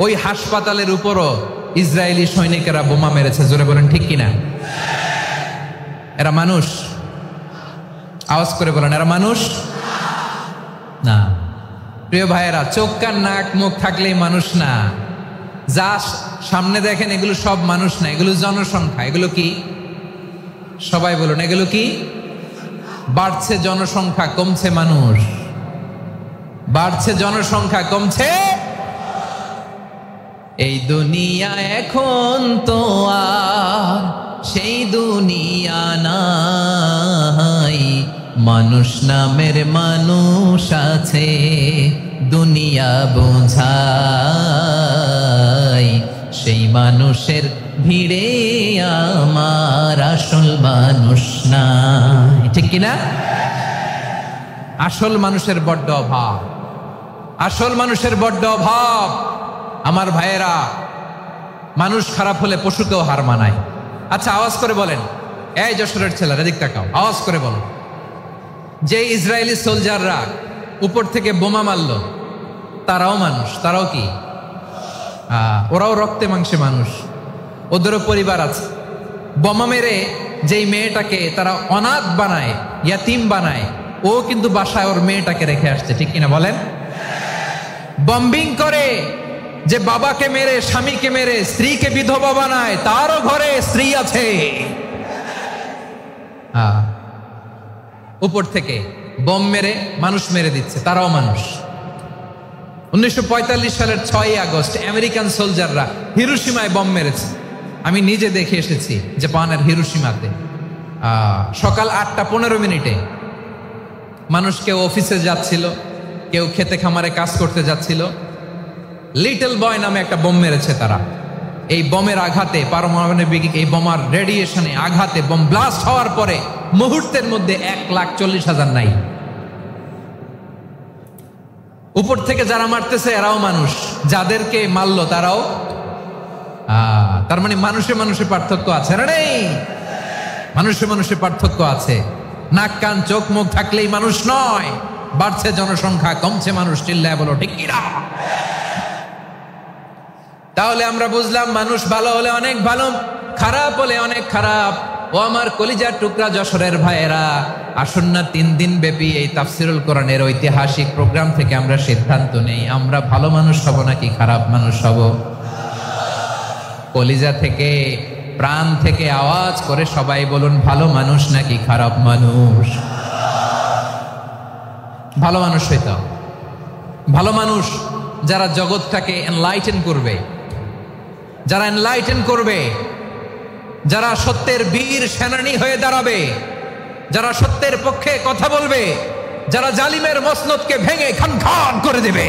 ওই হাসপাতালের উপরও ইসরায়েলি সৈনিকেরা বোমা মেরেছে। জোরে বলেন ঠিক কিনা? এরা মানুষ? আওয়াজ করে বলেন, এরা মানুষ না। প্রিয় ভাইয়েরা, চোখ কান নাক মুখ থাকলেই মানুষ না। যা সামনে দেখেন এগুলো সব মানুষ না, এগুলো জনসংখ্যা। এগুলো কি? সবাই বলুন, এগুলো কি? বাড়ছে জনসংখ্যা, কমছে মানুষ। বাড়ছে জনসংখ্যা, কমছে। এই দুনিয়া এখন তো আর সেই দুনিয়া নাই, মানুষ নামের মানুষ আছে দুনিয়া বোঝাই। সেই মানুষের ভিড়ে আমার আসল মানুষ নাই। ঠিক কিনা? আসল মানুষের বড্ড অভাব, আসল মানুষের বড্ড অভাব। আমার ভাইয়েরা, মানুষ খারাপ হলে পশুকেও হার মানায়। আচ্ছা, আওয়াজ করে বলেন, এই যশোরের ছেলেরা দিক তাকাও, আওয়াজ করে বলো, যে ইসরায়েলি সোলজাররা উপর থেকে বোমা মারলো তারাও মানুষ? তারাও কি? ওরাও রক্তে মাংসে মানুষ, ওদেরও পরিবার আছে। বোমা মেরে যেই মেয়েটাকে তারা অনাথ বানায়, ইয়াতিম বানায়, ও কিন্তু বাসায় ওর মেয়েটাকে রেখে আসছে। ঠিক কিনা বলেন? বম্বিং করে যে বাবাকে মেরে, স্বামীকে মেরে স্ত্রীকে বিধবা বানায়, তারও ঘরে স্ত্রী আছে। উপর থেকে বম মেরে মানুষ মেরে দিচ্ছে, তারাও মানুষ। 1945 সালের 6 আগস্ট আমেরিকান সোলজাররা হিরোশিমায় বম মেরেছে। আমি নিজে দেখে এসেছি জাপানের হিরোশিমাতে। সকাল 8:15 মানুষ কেউ অফিসে যাচ্ছিল, কেউ খেতে খামারে কাজ করতে যাচ্ছিল। লিটল বয় নামে একটা বোম মেরেছে তারা। এই বোমের আঘাতে, পারমাণবিক এই বোমার রেডিয়েশনে আঘাতে, বোম ব্লাস্ট হওয়ার পরে মুহূর্তের মধ্যে 1,40,000 নাই। উপর থেকে যারা মারতেছে এরাও মানুষ, যাদেরকে মারলো তারাও। তার মানে মানুষে মানুষে পার্থক্য আছে না? নেই, মানুষে মানুষে পার্থক্য আছে। নাক কান চোখ মুখ থাকলেই মানুষ নয়। বাড়ছে জনসংখ্যা, কমছে মানুষ। চিল্লায় বলো ঠিক কিনা? তাহলে আমরা বুঝলাম মানুষ ভালো হলে অনেক ভালো, খারাপ হলে অনেক খারাপ। ও আমার কলিজার টুকরা যশোরের ভাইয়েরা, আসুন না 3 দিন ব্যাপী এই তাফসিরুল কোরআনের ঐতিহাসিক প্রোগ্রাম থেকে আমরা সিদ্ধান্ত নেই আমরা ভালো মানুষ হব নাকি খারাপ মানুষ হব। কলিজা থেকে, প্রাণ থেকে আওয়াজ করে সবাই বলুন, ভালো মানুষ নাকি খারাপ মানুষ? ভালো মানুষ হইতে হবে। ভালো মানুষ যারা জগৎটাকে এনলাইটেন করবে, যারা এনলাইটেন করবে, যারা সত্যের বীর সেনানী হয়ে দাঁড়াবে, যারা সত্যের পক্ষে কথা বলবে, যারা জালিমের মসনদকে ভেঙে খান খান করে দেবে।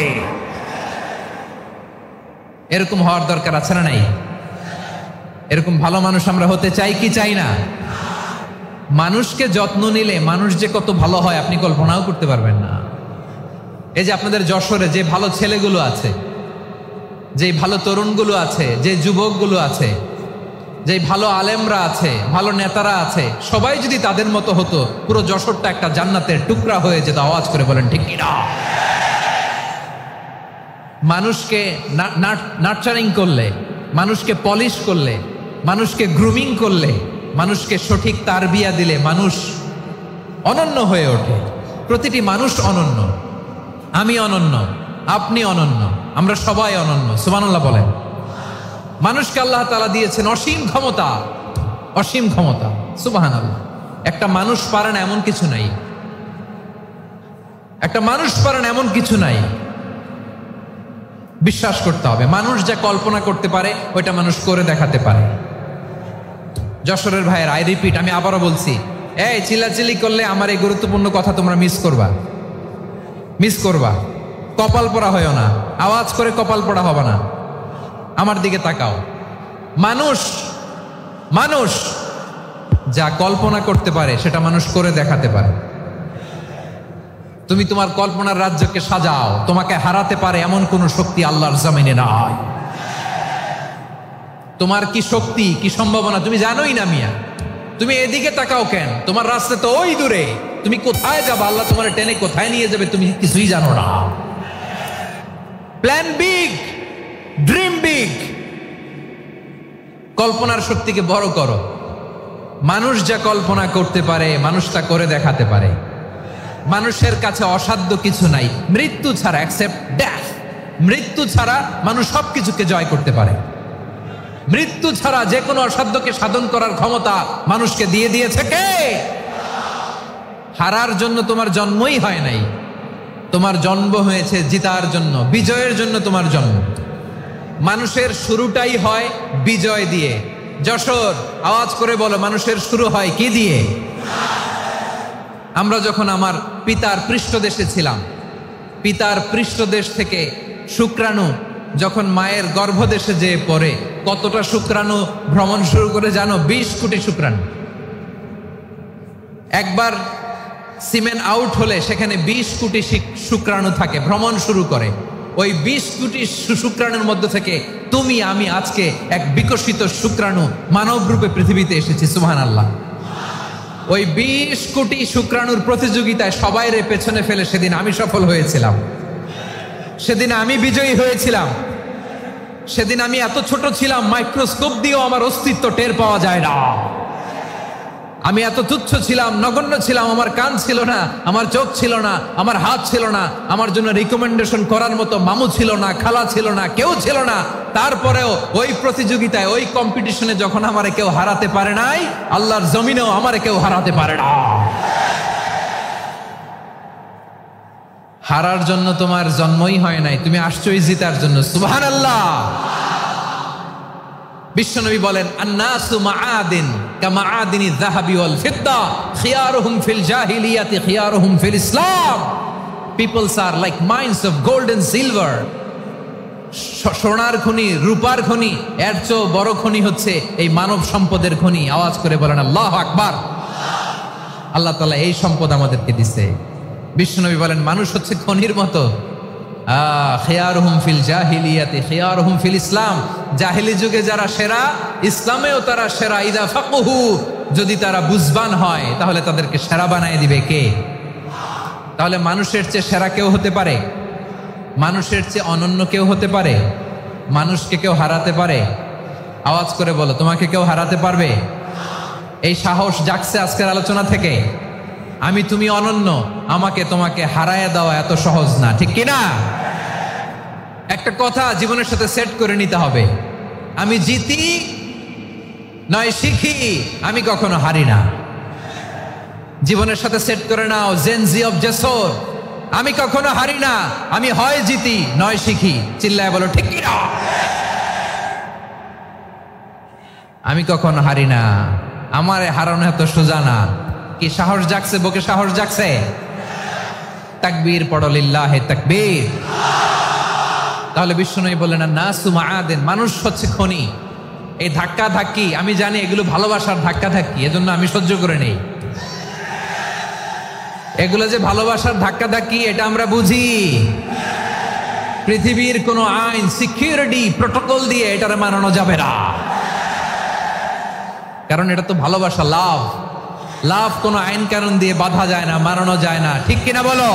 এরকম হওয়ার দরকার আছে না নাই? এরকম ভালো মানুষ আমরা হতে চাই কি চাই না? মানুষকে যত্ন নিলে মানুষ যে কত ভালো হয় আপনি কল্পনাও করতে পারবেন না। এই যে আপনাদের যশোরে যে ভালো ছেলেগুলো আছে, যে ভালো তরুণগুলো আছে, যে যুবকগুলো আছে, যে ভালো আলেমরা আছে, ভালো নেতারা আছে, সবাই যদি তাদের মতো হতো পুরো যশোরটা একটা জান্নাতের টুকরা হয়ে যেত। আওয়াজ করে বলেন ঠিক কিনা? মানুষকে নার্চারিং করলে, মানুষকে পলিশ করলে, মানুষকে গ্রুমিং করলে, মানুষকে সঠিক তারবিয়া দিলে মানুষ অনন্য হয়ে ওঠে। প্রতিটি মানুষ অনন্য। আমি অনন্য, আপনি অনন্য, আমরা সবাই অনন্য। সুবহানাল্লাহ বলেন। মানুষকে আল্লাহ তাআলা দিয়েছেন অসীম ক্ষমতা, অসীম ক্ষমতা। সুবহানাল্লাহ। একটা মানুষ পারে না এমন কিছু নাই, একটা মানুষ পারে না এমন কিছু নাই। বিশ্বাস করতে হবে, মানুষ যা কল্পনা করতে পারে ওইটা মানুষ করে দেখাতে পারে। যশোরের ভাইয়ের, আই রিপিট, আমি আবারও বলছি, এই চিল্লাচিল্লি করলে আমার এই গুরুত্বপূর্ণ কথা তোমরা মিস করবা, মিস করবা। কপাল পড়া হয়েও না, আওয়াজ করে কপাল পড়া হবে না। আমার দিকে তাকাও। মানুষ, মানুষ যা কল্পনা করতে পারে সেটা মানুষ করে দেখাতে পারে। তুমি তোমার কল্পনার রাজ্যকে সাজাও, তোমাকে হারাতে পারে এমন কোন শক্তি আল্লাহর জমিনে নাই। তোমার কি শক্তি, কি সম্ভাবনা তুমি জানোই না মিয়া। তুমি এদিকে তাকাও কেন? তোমার রাস্তা তো ওই দূরে। তুমি কোথায় যাবে, আল্লাহ তোমার টেনে কোথায় নিয়ে যাবে তুমি কিছুই জানো না। Plan big, dream big. কল্পনার শক্তিকে বড় করো। মানুষ যা কল্পনা করতে পারে মানুষ তা করে দেখাতে পারে। মানুষের কাছে অসাধ্য কিছু নাই মৃত্যু ছাড়া, এক্সেপ্ট ডেথ। মৃত্যু ছাড়া মানুষ সবকিছুকে জয় করতে পারে। মৃত্যু ছাড়া যে কোনো অসাধ্যকে সাধন করার ক্ষমতা মানুষকে দিয়ে দিয়েছে কে? হারার জন্য তোমার জন্মই হয় নাই, তোমার জন্ম হয়েছে জিতার জন্য, বিজয়ের জন্য তোমার জন্ম। মানুষের শুরুটাই হয় বিজয় দিয়ে। যশোর, আওয়াজ করে বলো, মানুষের শুরু হয় কি দিয়ে? আমরা যখন আমার পিতার পৃষ্ঠদেশে ছিলাম, পিতার পৃষ্ঠদেশ থেকে শুক্রাণু যখন মায়ের গর্ভদেশে যেয়ে পড়ে, কতটা শুক্রাণু ভ্রমণ শুরু করে জানো? 20 কোটি শুক্রাণু। একবার সিমেন আউট হলে সেখানে 20 কোটি শুক্রাণু থাকে, ভ্রমণ শুরু করে। ওই 20 কোটি শুক্রাণুর মধ্যে থেকে তুমি আমি আজকে এক বিকশিত শুক্রাণু মানব রূপে পৃথিবীতে এসেছি। সুবহানাল্লাহ। ওই 20 কোটি শুক্রাণুর প্রতিযোগিতায় সবাইরে পেছনে ফেলে সেদিন আমি সফল হয়েছিলাম, সেদিন আমি বিজয়ী হয়েছিলাম। সেদিন আমি এত ছোট ছিলাম মাইক্রোস্কোপ দিয়েও আমার অস্তিত্ব টের পাওয়া যায় না। আমি এত তুচ্ছ ছিলাম, নগণ্য ছিলাম। আমার কান ছিল না, আমার চোখ ছিল না, আমার হাত ছিল না, আমার জন্য রিকমেন্ডেশন করার মতো মামু ছিল না, খালা ছিল না, কেউ ছিল না। তারপরেও ওই প্রতিযোগিতায়, ওই কম্পিটিশনে যখন আমারে কেউ হারাতে পারে নাই, আল্লাহর জমিনেও আমারে কেউ হারাতে পারে না। হারার জন্য তোমার জন্মই হয় নাই, তুমি আসছোই জিতার জন্য। সুবহানাল্লাহ। বিশ্বনবী বলেন, আন্নাসু মাআদিন কামাআদিনি যাহাবি ওয়াল ফিদ্দা খিয়ারুহুম ফিল জাহিলিয়াতি খিয়ারুহুম ফিল ইসলাম। Peoples are like mines of gold and silver. সোনার খনি, রূপার খনি, এর চেয়ে বড় খনি হচ্ছে এই মানব সম্পদের খনি। আওয়াজ করে বলেন আল্লাহু আকবার। আল্লাহ তাআলা এই সম্পদ আমাদেরকে দিয়েছে। বিশ্বনবী বলেন, মানুষ হচ্ছে খনির মতো, খিয়ারুহুম ফিল জাহিলিয়াতি খিয়ারুহুম ফিল ইসলাম, জাহিলি যুগে যারা সেরা, ইসলামেও তারা সেরা। ইদা ফাকুহু, যদি তারা বুঝবান হয় তাহলে তাদেরকে সেরা বানায় দিবে কে? তাহলে মানুষের চেয়ে সেরা কেউ হতে পারে? মানুষের চেয়ে অনন্য কেউ হতে পারে? মানুষকে কেউ হারাতে পারে? আওয়াজ করে বলো, তোমাকে কেউ হারাতে পারবে? এই সাহস জাগছে আজকের আলোচনা থেকে। আমি তুমি অনন্য, আমাকে তোমাকে হারায় দেওয়া এত সহজ না, ঠিক কিনা? একটা কথা জীবনের সাথে সেট করে নিতে হবে, আমি জিতি নয় শিখি, আমি কখনো হারি না। জীবনের সাথে সেট করে নাও, জেনজি অফ জেসর, আমি কখনো হারি না, আমি হয় জিতি নয় শিখি। চিল্লায় বলো ঠিক কিনা? আমি কখনো হারি না, আমার হারানো এত সোজা না। কি সাহস জাগছে? বুকে সাহস জাগছে? তাকবীর পড়ো, লিল্লাহে তাকবীর। তাহলে বিশ্বনবী বললেন নাসু মাআদিন, মানুষ হচ্ছে খনি। এই ধাক্কা ধাক্কি আমি জানি এগুলো ভালোবাসার ধাক্কা ধাক্কি, এজন্য আমি সহ্য করে নেই। এগুলো যে ভালোবাসার ধাক্কা ধাক্কি এটা আমরা বুঝি। পৃথিবীর কোন আইন, সিকিউরিটি প্রটোকল দিয়ে এটারে মানানো যাবে না, কারণ এটা তো ভালোবাসা, লাভ। লাভ কোনো আইন কানুন দিয়ে বাধা যায় না, মানানো যায় না, ঠিক কিনা বলো?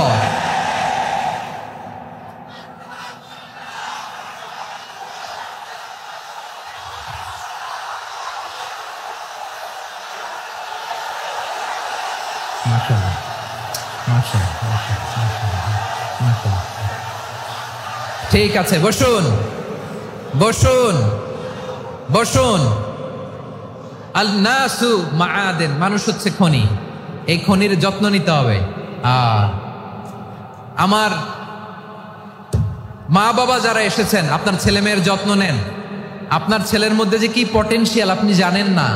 ঠিক আছে, বসুন বসুন বসুন। আল নাসু মাআদিন, মানুষ হচ্ছে খনি, এই খনির যত্ন নিতে হবে। আমার মা বাবা যারা এসেছেন, আপনার ছেলে মেয়ের যত্ন নেন। আপনার ছেলের মধ্যে যে কি পটেনশিয়াল আপনি জানেন না।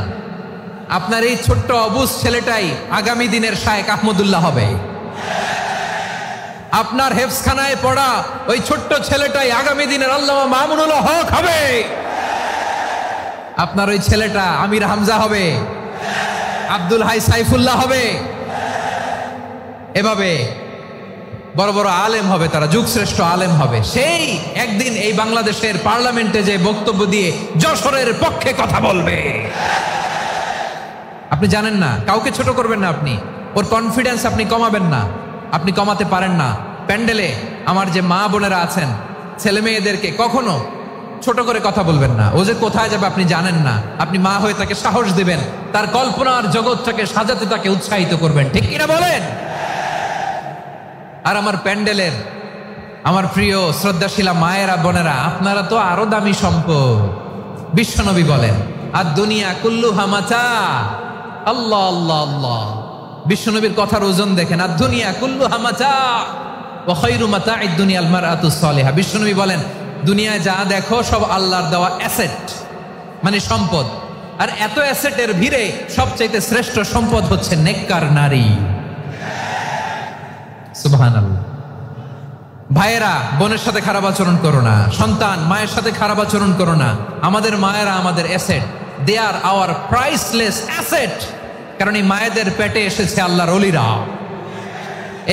আপনার এই ছোট্ট অবুজ ছেলেটাই আগামী দিনের শায়েখ আহমদুল্লাহ হবে। আপনার হেফজখানায় পড়া ওই ছোট্ট ছেলেটাই আগামী দিনের আল্লামা মামুনুল হক হবে। আপনার ওই ছেলেটা আমির হামজা হবে, আব্দুল হাই সাইফুল্লাহ হবে। এভাবে বড় বড় আলেম হবে, তারা যুগশ্রেষ্ঠ আলেম হবে। সেই একদিন এই বাংলাদেশের পার্লামেন্টে যে বক্তব্য দিয়ে যশোরের পক্ষে কথা বলবে। আপনি জানেন না, কাউকে ছোট করবেন না, আপনি ওর কনফিডেন্স আপনি কমাবেন না, আপনি কমাতে পারেন না। প্যান্ডেলে আমার যে মা বোনেরা আছেন, ছেলে মেয়েদেরকে কখনো ছোট করে কথা বলবেন না। ও যে কোথায় যাবে আপনি জানেন না, আপনি মা হয়ে তাকে সাহস দিবেন, তার কল্পনার জগৎটাকে সাজাতে তাকে উৎসাহিত করবেন, ঠিক কিনা বলেন? আর আমার প্যান্ডেলের আমার প্রিয় শ্রদ্ধাশীলা মায়েরা বোনেরা, আপনারা তো আরো দামি সম্পদ। বিশ্বনবী বলেন আর দুনিয়া কুল্লুহা মাতা। আল্লাহ আল্লাহ আল্লাহ, বিশ্বনবীর কথার ওজন দেখেন। আর দুনিয়া কুল্লুহা মাতা ওয়া খায়রু মাতা'আদ দুনিয়াল মারআতুস সালিহা। বিশ্বনবী বলেন দুনিয়ায় যা দেখো সব আল্লাহর দেওয়া অ্যাসেট, মানে সম্পদ। আর এত অ্যাসেটের ভিড়ে সবচেয়ে শ্রেষ্ঠ সম্পদ হচ্ছে নেককার নারী। সুবহানাল্লাহ। ভাইয়েরা বোনের সাথে খারাপ আচরণ করো না, সন্তান মায়ের সাথে খারাপ আচরণ করো না। আমাদের মায়েরা আমাদের asset, they are our priceless asset. কারণ এই মায়েদের পেটে এসেছে আল্লাহর ওলিরা,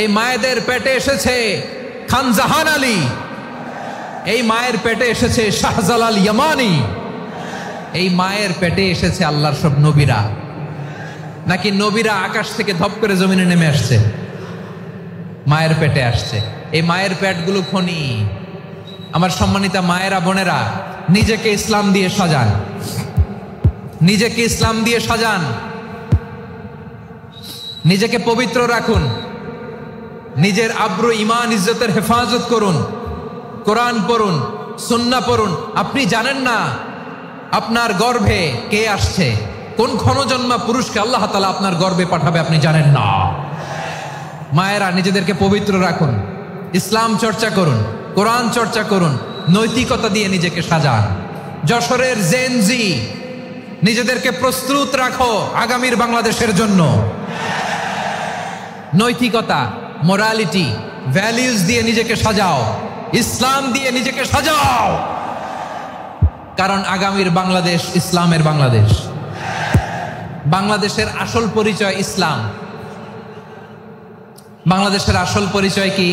এই মায়েদের পেটে এসেছে খান জাহান আলী, এই মায়ের পেটে এসেছে শাহজালাল ইয়ামানি, এই মায়ের পেটে এসেছে আল্লাহর সব নবীরা। নাকি নবীরা আকাশ থেকে ধপ করে জমিনে নেমে আসছে? মায়ের পেটে আসছে। এই মায়ের পেটগুলো খনি। আমার সম্মানিতা মায়েরা বোনেরা, নিজেকে ইসলাম দিয়ে সাজান, নিজেকে ইসলাম দিয়ে সাজান, নিজেকে পবিত্র রাখুন, নিজের আব্রু ইমান ইজ্জতের হেফাজত করুন, কোরআন পড়ুন, সুন্নাহ পড়ুন। আপনি জানেন না আপনার গর্ভে কে আসছে, কোন ক্ষণজন্মা পুরুষকে আল্লাহ তাআলা আপনার গর্ভে পাঠাবে আপনি জানেন না। মায়েরা নিজেদেরকে পবিত্র রাখুন, ইসলাম চর্চা করুন, কোরআন চর্চা করুন, নৈতিকতা দিয়ে নিজেকে সাজান। যশোরের জেনজি, নিজেদেরকে প্রস্তুত রাখো আগামীর বাংলাদেশের জন্য। নৈতিকতা, মোরালিটি, ভ্যালিউজ দিয়ে নিজেকে সাজাও, ইসলাম দিয়ে নিজেকে সাজাও। কারণ আগামীর বাংলাদেশ ইসলামের বাংলাদেশ। বাংলাদেশের আসল পরিচয় ইসলাম। বাংলাদেশের আসল পরিচয় কি?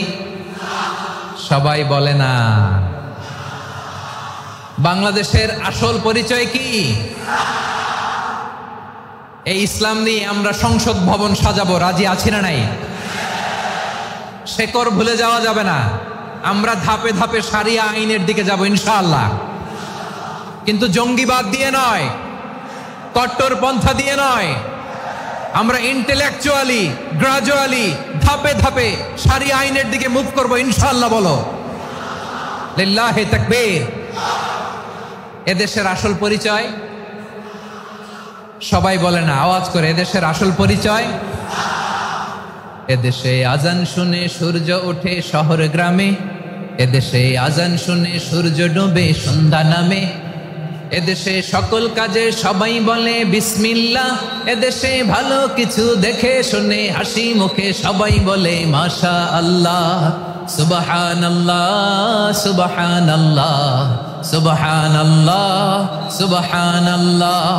সবাই বলে না। বাংলাদেশের আসল পরিচয় কি? এই ইসলাম নিয়ে আমরা সংসদ ভবন সাজাবো, রাজি আছি না নাই? শেকড় ভুলে যাওয়া যাবে না। আমরা ধাপে ধাপে শারিয়া আইনের দিকে যাব ইনশাআল্লাহ, কিন্তু জঙ্গিবাদ দিয়ে নয়, কট্টর পন্থা দিয়ে নয়। আমরা ইন্টেলেকচুয়ালি গ্রাজুয়ালি ধাপে ধাপে শারিয়া আইনের দিকে মুভ করব ইনশাআল্লাহ। বলো লিল্লাহি তাকবীর। এদেশের আসল পরিচয় সবাই বলে না, আওয়াজ করে, এদেশের আসল পরিচয়। এদেশে আজান শুনে সূর্য ওঠে শহর গ্রামে, এদেশে আজান শুনে সূর্য ডোবে সন্ধ্যা নামে, এদেশে সকল কাজে সবাই বলে বিসমিল্লাহ, এদেশে ভালো কিছু দেখে শুনে হাসি মুখে সবাই বলে মাশা আল্লাহ। সুবহানাল্লাহ সুবহানাল্লাহ সুবহানাল্লাহ সুবহানাল্লাহ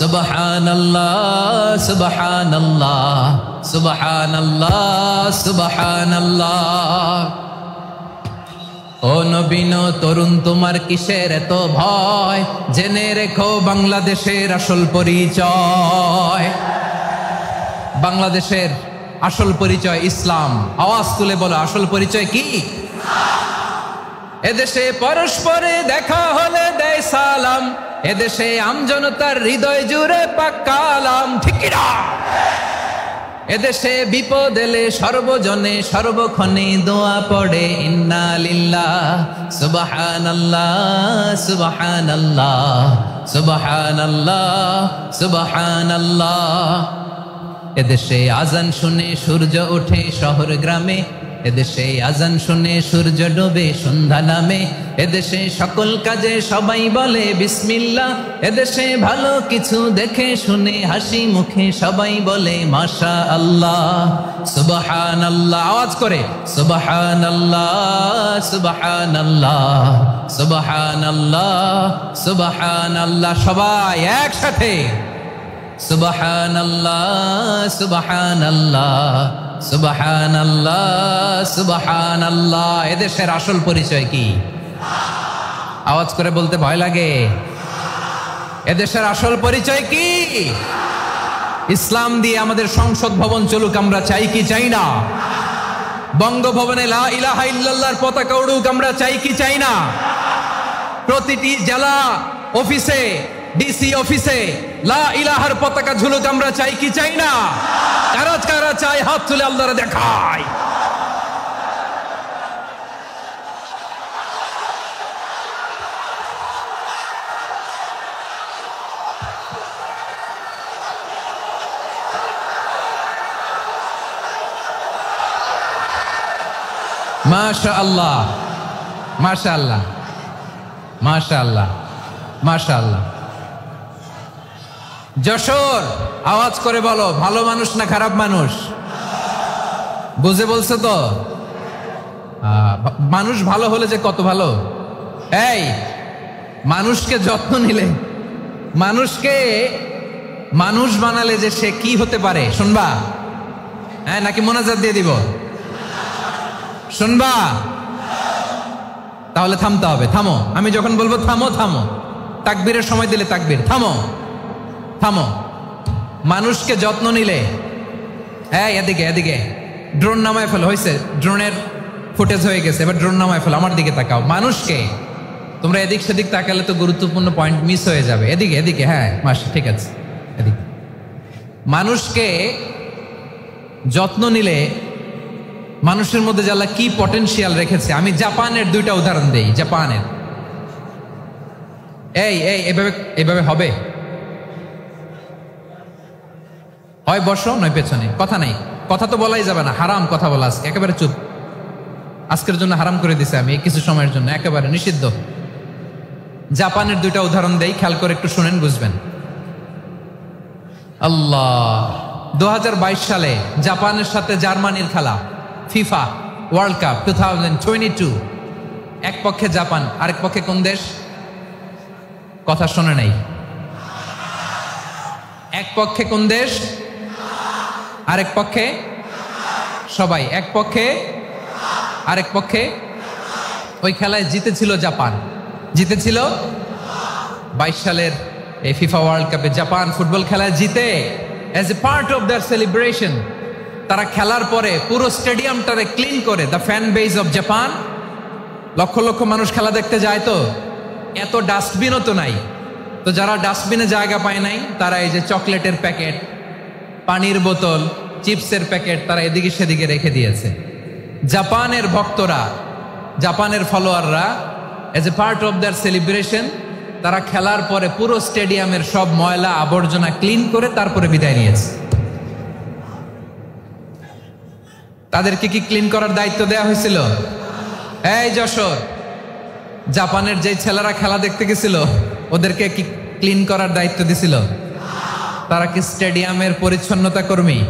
সুবহানাল্লাহ সুবহানাল্লাহ সুবহানাল্লাহ সুবহানাল্লাহ। ও নবীন তরুণ, তোমার কিসের এত ভয়? জেনে রেখো বাংলাদেশের আসল পরিচয়। বাংলাদেশের আসল পরিচয় ইসলাম। আওয়াজ তুলে বলো, আসল পরিচয় কি? এদেশে পরস্পরে দেখা হলে দেয় সালাম, এদেশে আমজনতার হৃদয় জুড়ে পাক্কা আলাম, ঠিক কি না? এদেশে বিপদ এলে সর্বজনে সর্বক্ষণে দোয়া পড়ে ইন্না লিল্লাহ সুবহানাল্লাহ সুবহানাল্লাহ সুবহানাল্লাহ সুবহানাল্লাহ। এদেশে আজান শুনে সূর্য ওঠে শহর গ্রামে, এদেশে আজান শুনে সূর্য ডোবে সন্ধ্যা নামে, এদেশে সকল কাজে সবাই বলে বিসমিল্লাহ, এদেশে ভালো কিছু দেখে শুনে হাসি মুখে সবাই বলে মাশা আল্লাহ। সুবহানাল্লাহ, আওয়াজ করে সুবহানাল্লাহ সুবহানাল্লাহ সুবহানাল্লাহ সুবহানাল্লাহ। সবাই একসাথে সুবহানাল্লাহ সুবহানাল্লাহ সুবহানাল্লাহ সুবহানাল্লাহ। এদেশের আসল পরিচয় কি? আওয়াজ করে বলতে ভয় লাগে। এদেশের আসল পরিচয় কি? ইসলাম দিয়ে আমাদের সংসদ ভবন চলুক, আমরা চাই কি চাই না? বঙ্গভবনে লা ইলাহা ইল্লাল্লাহর পতাকা উড়ুক, আমরা চাই কি চাই না? প্রতিটি জেলা অফিসে, ডিসি অফিসে লা ইলাহার পতাকা ঝুলুক, আমরা চাই কি চাই না? কারা কারা চাই হাত তুলে আল্লাহরে দেখায়। মাশাআল্লাহ মাশাআল্লাহ মাশাআল্লাহ মাশাআল্লাহ। যশোর, আওয়াজ করে বলো, ভালো মানুষ না খারাপ মানুষ? বুঝে বলছো তো? মানুষ ভালো হলে যে কত ভালো। এই মানুষকে যত্ন নিলে, মানুষকে মানুষ বানালে যে সে কি হতে পারে শুনবা? হ্যাঁ, নাকি মোনাজাত দিয়ে দিব? শুনবা? তাহলে থামতে হবে। থামো, আমি যখন বলবো থামো থামো, তাকবীরের সময় দিলে তাকবীর, থামো থামো। মানুষকে যত্ন নিলে, এই এদিকে এদিকে, ড্রোন নামায় ফেলো। হয়েছে, ড্রোনের ফুটেজ হয়ে গেছে, এবার ড্রোন নামায় ফেলো। আমার দিকে তাকাও। মানুষকে, তোমরা এদিক সেদিক তাকালে তো গুরুত্বপূর্ণ পয়েন্ট মিস হয়ে যাবে। এদিকে এদিকে, হ্যাঁ মাসি, ঠিক আছে, এদিকে। মানুষকে যত্ন নিলে মানুষের মধ্যে যে আল্লাহ কি পটেনশিয়াল রেখেছে। আমি জাপানের দুইটা উদাহরণ দেই। জাপানের, এই এই এভাবে এভাবে হবে, হয় বসো নয় পেছনে, কথা নাই, কথা তো বলাই যাবে না, হারাম কথা বলা। আজকে একেবারে চুপ, আজকের জন্য হারাম করে দিছে আমি কিছু সময়ের জন্য, একেবারে নিষিদ্ধ। জাপানের দুইটা উদাহরণ দেই, খেয়াল করে একটু শুনেন, বুঝবেন। আল্লাহ, 2022 সালে জাপানের সাথে জার্মানির খেলা, ফিফা ওয়ার্ল্ড কাপ 2022। এক পক্ষে জাপান, আরেক পক্ষে কোন দেশ? কথা শোনে নাই। এক পক্ষে কোন দেশ? আরেক পক্ষে সবাই। এক পক্ষে, আরেক পক্ষে ওই খেলায় জিতেছিল জাপান, জিতেছিল 22 সালের এই ফিফা ওয়ার্ল্ড কাপে জাপান ফুটবল খেলায় জিতে as a part of their celebration তারা খেলার পরে পুরো স্টেডিয়ামটারে ক্লিন করে, the fan base of Japan, lakh lakh মানুষ খেলা দেখতে যায়, তো এত ডাস্টবিনও তো নাই, তো যারা ডাস্টবিনে জায়গা পায় নাই তারা এই যে চকলেটের প্যাকেট, পানির বোতল, চিপসের প্যাকেট তারা এদিকে সেদিকে রেখে দিয়েছে। জাপানের ভক্তরা, জাপানের ফলোয়াররা as a part of their celebration তারা খেলার পরে পুরো স্টেডিয়ামের সব ময়লা আবর্জনা ক্লিন করে তারপরে বিদায় নিয়েছে। তাদেরকে কি ক্লিন করার দায়িত্ব দেওয়া হয়েছিল? এই যশোর, জাপানের যে ছেলেরা খেলা দেখতে গেছিল ওদেরকে কি ক্লিন করার দায়িত্ব দিছিল? তারা কি স্টেডিয়ামের পরিচ্ছন্নতা কর্মী?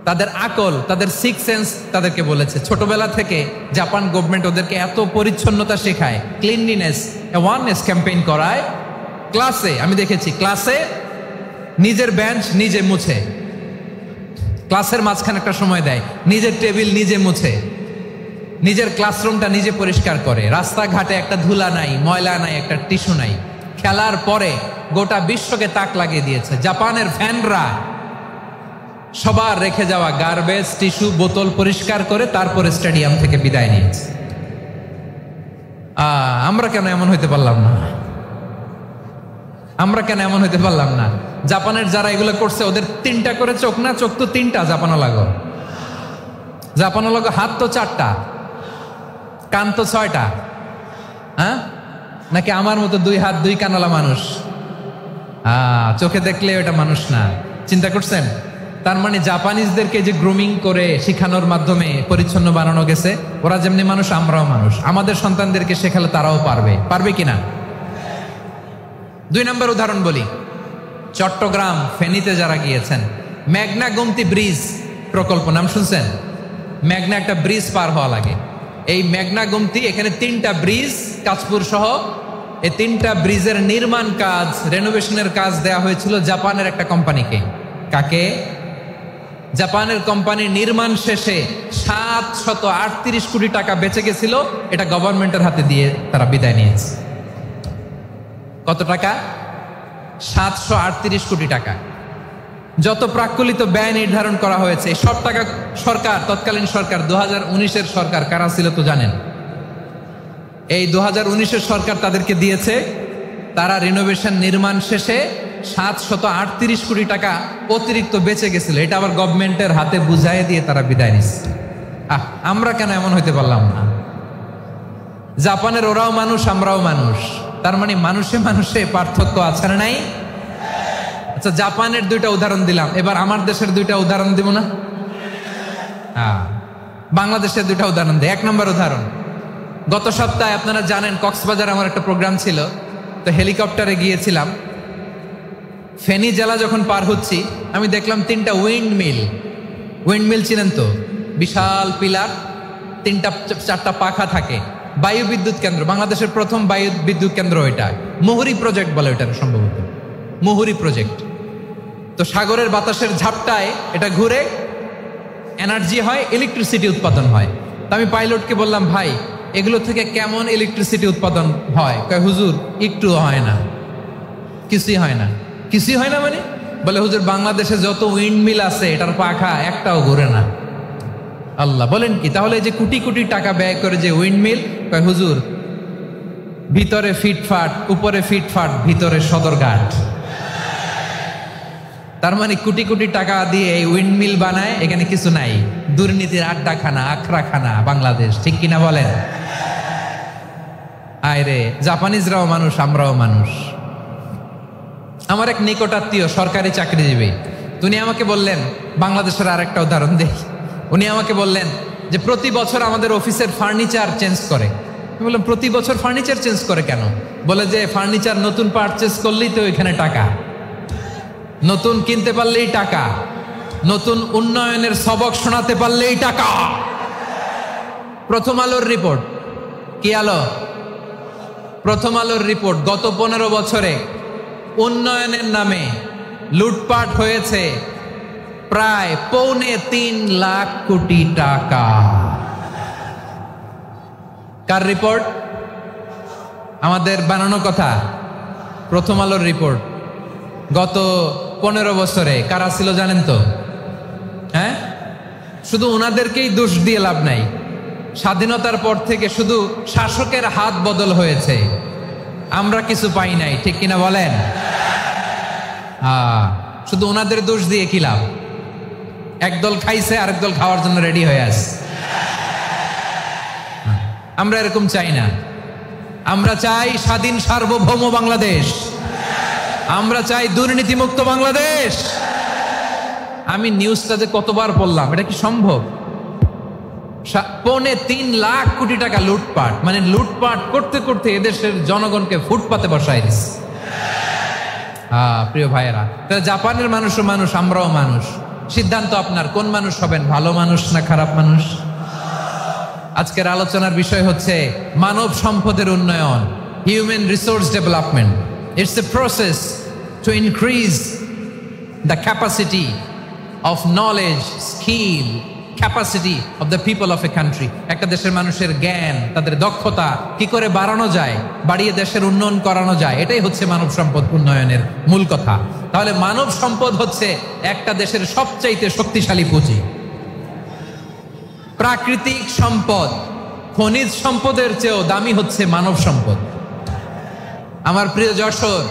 তাদের আকল, তাদের সিক্স সেন্স তাদেরকে বলেছে ছোটবেলা থেকে জাপান গভর্নমেন্ট ওদেরকে এত পরিচ্ছন্নতা শেখায়, ক্লিনলিনেস অ্যাওয়ারনেস ক্যাম্পেইন করায়। ক্লাসে আমি দেখেছি, ক্লাসে নিজের বেঞ্চ নিজে মুছে, ক্লাসের মাঝখানে একটা সময় দেয়, নিজের টেবিল নিজে মুছে, নিজের ক্লাসরুমটা নিজে পরিষ্কার করে, রাস্তাঘাটে একটা ধুলা নাই, ময়লা নাই, একটা টিস্যু নাই। খেলার পরে গোটা বিশ্বকে তাক লাগিয়ে দিয়েছে। জাপানের ফ্যানরা সবার রেখে যাওয়া গার্বেজ, টিস্যু, বোতল পরিষ্কার করে তারপরে স্টেডিয়াম থেকে বিদায় নিয়েছে। আমরা কেন এমন হইতে পারলাম না? আমরা কেন এমন হইতে পারলাম না? জাপানের যারা এগুলো করছে ওদের 3টা করে চোখ না? চোখ তো 3টা জাপানো লাগো, জাপানো লাগো, হাত তো 4টা, কান তো 6টা। হ্যাঁ, নাকি আমার মতো 2 হাত 2 কানওয়ালা মানুষ? চোখে দেখলে ওটা মানুষ না। চিন্তা করছেন? তার মানে জাপানিজদেরকে যে গ্রুমিং করে শিখানোর মাধ্যমে পরিচ্ছন্ন বানানো গেছে, ওরা যেমনি মানুষ আমরাও মানুষ। আমাদের সন্তানদেরকে শেখালে তারাও পারবে, পারবে কিনা? 2 নম্বর উদাহরণ বলি। চট্টগ্রাম ফেনীতে যারা গিয়েছেন, মেঘনা গোমতী ব্রিজ প্রকল্প নাম শুনছেন? মেঘনা একটা ব্রিজ পার হওয়া লাগে। এই মেঘনা গোমতী, এখানে 3টা ব্রিজ কাঁচপুর সহ, এই 3টা ব্রিজের নির্মাণ কাজ, রেনোভেশনের কাজ দেয়া হয়েছিল জাপানের একটা কোম্পানিকে। কাকে? জাপানের কোম্পানির নির্মাণ শেষে 738 কোটি টাকা বেঁচে গেছিল, এটা গভর্নমেন্টের হাতে দিয়ে তারা বিদায় নিয়েছে। কত টাকা? 738 কোটি টাকা। যত প্রাক্কলিত ব্যয় নির্ধারণ করা হয়েছে সব টাকা সরকার, তৎকালীন সরকার 2019-এর সরকার, কারা ছিল তো জানেন? এই 2019-এর সরকার তাদেরকে দিয়েছে। তারা রিনোভেশন নির্মাণ শেষে 738 কোটি টাকা অতিরিক্ত বেঁচে গেছিল, এটা আবার গভর্নমেন্টের হাতে বুঝাই দিয়ে তারা বিদায় নিচ্ছে। আমরা কেন এমন হইতে পারলাম না? জাপানের ওরাও মানুষ, আমরাও মানুষ, তার মানে মানুষে মানুষে পার্থক্য আছে না নাই? আচ্ছা, জাপানের 2টা উদাহরণ দিলাম, এবার আমার দেশের 2টা উদাহরণ দিব না? বাংলাদেশের 2টা উদাহরণ দিই। 1 নম্বর উদাহরণ, গত সপ্তাহে আপনারা জানেন কক্সবাজার আমার একটা প্রোগ্রাম ছিল, তো হেলিকপ্টারে গিয়েছিলাম। ফেনী জেলা যখন পার হচ্ছি আমি দেখলাম 3টা উইন্ডমিল। উইন্ডমিল চিনেন তো? বিশাল পিলার, 3টা 4টা পাখা থাকে। বায়ু বিদ্যুৎ কেন্দ্র, বাংলাদেশের প্রথম বায়ু বিদ্যুৎ কেন্দ্র এটা। মুহুরী প্রজেক্ট বলে এটা, সম্ভবত মুহুরী প্রজেক্ট। তো সাগরের বাতাসের ঝাপটায় এটা ঘুরে এনার্জি হয়, ইলেকট্রিসিটি উৎপাদন হয়। তো আমি পাইলটকে বললাম, ভাই এগুলো থেকে কেমন ইলেকট্রিসিটি উৎপাদন হয়? কয়, হুজুর একটু হয় না, কিছুই হয় না। কিছুই হয় না মানে? বলে, হুজুর বাংলাদেশে যত উইন্ডমিল আছে এটার পাখা একটাও ঘুরে না। আল্লাহ, বলেন কি? তাহলে যে কোটি কোটি টাকা ব্যয় করে যে উইন্ডমিল, কয় হুজুর ভিতরে ফিটফাট, উপরে ফিটফাট, ভিতরে সদরঘাট। তার মানে কোটি কোটি টাকা দিয়ে এই উইন্ডমিল বানায়, এখানে কিছু নাই। দুর্নীতির আড্ডাখানা, আখড়াখানা বাংলাদেশ, ঠিক কিনা বলেন? আয় রে, জাপানিজরাও মানুষ, আমরাও মানুষ। আমার এক নিকটাত্মীয় সরকারি চাকরিজীবী, উনি আমাকে বললেন, বাংলাদেশের আরেকটা উদাহরণ দেই। উনি আমাকে বললেন যে প্রতি বছর আমাদের অফিসের ফার্নিচার চেঞ্জ করে। আমি বললাম, প্রতি বছর ফার্নিচার চেঞ্জ করে কেন? বলে যে ফার্নিচার নতুন পারচেজ করলেই তো এখানে টাকা, নতুন কিনতে পারলেই টাকা, নতুন উন্নয়নের সবক শোনাতে পারলেই টাকা। প্রথম আলোর রিপোর্ট। কি আলো? প্রথম আলোর রিপোর্ট। গত 15 বছরে উন্নয়নের নামে লুটপাট হয়েছে প্রায় 3.25 লাখ কোটি টাকা। কার রিপোর্ট? আমাদের বানানো কথা, প্রথম আলোর রিপোর্ট। গত 15 বছরে কারা ছিল জানেন তো? হ্যাঁ, শুধু ওনাদেরকেই দোষ দিয়ে লাভ নাই। স্বাধীনতার পর থেকে শুধু শাসকের হাত বদল হয়েছে, আমরা কিছু পাই নাই, ঠিক কিনা বলেন? শুধু ওনাদের দোষ দিয়ে কি লাভ? একদল খাইছে, আরেক দল খাওয়ার জন্য রেডি হয়ে আছে। আমরা এরকম চাই না। আমরা চাই স্বাধীন সার্বভৌম বাংলাদেশ। আমরা চাই দুর্নীতিমুক্ত বাংলাদেশ। আমি নিউজটা যে কতবার পড়লাম, এটা কি সম্ভব? 3.25 লাখ কোটি টাকা লুটপাট, মানে লুটপাট করতে করতে এদেশের জনগণকে ফুটপাতে বসায় দিচ্ছে। প্রিয় ভাইয়েরা, জাপানের মানুষও মানুষ, আমরাও মানুষ। সিদ্ধান্ত আপনার, কোন মানুষ হবেন, ভালো মানুষ না খারাপ মানুষ? আজকের আলোচনার বিষয় হচ্ছে মানব সম্পদের উন্নয়ন, human resource development. It's a process to increase the capacity of knowledge, skill, capacity of the people of a country. একটা দেশের মানুষের জ্ঞান, তাদের দক্ষতা কি করে বাড়ানো যায়, বাড়িয়ে দেশের উন্নয়ন করানো যায়, এটাই হচ্ছে মানব সম্পদ উন্নয়নের মূল কথা। তাহলে মানব সম্পদ হচ্ছে একটা দেশের সবচাইতে শক্তিশালী পুঁজি। প্রাকৃতিক সম্পদ, খনিজ সম্পদের চেয়েও দামি হচ্ছে মানব সম্পদ। আমার প্রিয় যশোর,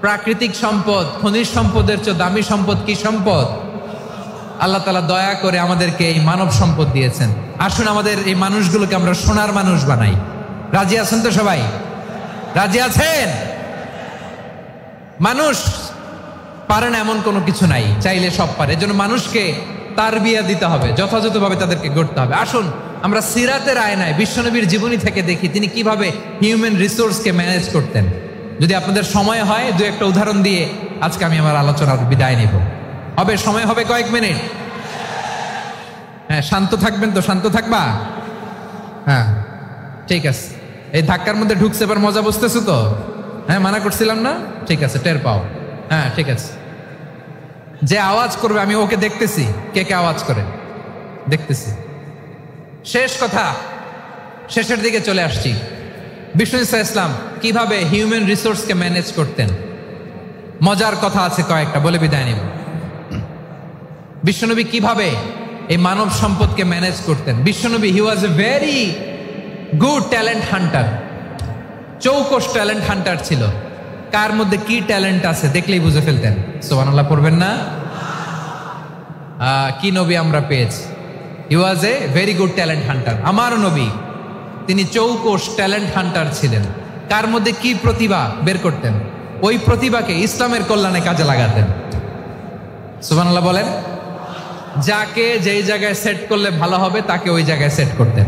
প্রাকৃতিক সম্পদ, খনিজ সম্পদের চেয়ে দামি সম্পদ কি সম্পদ? আল্লাহ তাআলা দয়া করে আমাদেরকে এই মানব সম্পদ দিয়েছেন। আসুন আমাদের এই মানুষগুলোকে আমরা সোনার মানুষ বানাই। রাজি আছেন তো সবাই? রাজি আছেন? মানুষ পারে না এমন কোনো কিছু নাই, চাইলে সব পারে। এজন্য মানুষকে তারবিয়া দিতে হবে, যথাযথভাবে তাদেরকে গড়তে হবে। আসুন আমরা সিরাতের আয়নায় বিশ্বনবীর জীবনী থেকে দেখি তিনি কিভাবে হিউম্যান রিসোর্সকে ম্যানেজ করতেন। যদি আপনাদের সময় হয়, দু একটা উদাহরণ দিয়ে আজকে আমি আমার আলোচনার বিদায় নিব। হবে সময় হবে কয়েক মিনিট? হ্যাঁ, শান্ত থাকবেন তো? শান্ত থাকবা? হ্যাঁ, ঠিক আছে। এই ধাক্কার মধ্যে ঢুকছে, এবার মজা বুঝতেছো তো? হ্যাঁ, মানা করছিলাম না? ঠিক আছে, টের পাও। হ্যাঁ, ঠিক আছে। যে আওয়াজ করবে আমি ওকে দেখতেছি, কে কে আওয়াজ করে দেখতেছি। শেষ কথা, শেষের দিকে চলে আসছি। বিষ্ণু ইসলাম কিভাবে হিউম্যান রিসোর্সকে ম্যানেজ করতেন, মজার কথা আছে কয়েকটা, বলে বিদায় নিব। বিশ্বনবী কিভাবে এই মানব সম্পদকে ম্যানেজ করতেন। বিশ্বনবী he was a very good talent hunter, চৌকস ট্যালেন্ট হান্টার ছিল। কার মধ্যে কি ট্যালেন্ট আছে দেখলেই বুঝে ফেলতেন। সুবহানাল্লাহ পড়বেন না? কি নবী আমরা পেয়েছি! He was a very good talent hunter. আমার নবী তিনি চৌকস ট্যালেন্ট হান্টার ছিলেন। কার মধ্যে কি প্রতিভা বের করতেন, ওই প্রতিভাকে ইসলামের কল্যাণে কাজে লাগাতেন। সুবহানাল্লাহ বলেন। যাকে যেই জায়গায় সেট করলে ভালো হবে তাকে ওই জায়গায় সেট করতেন।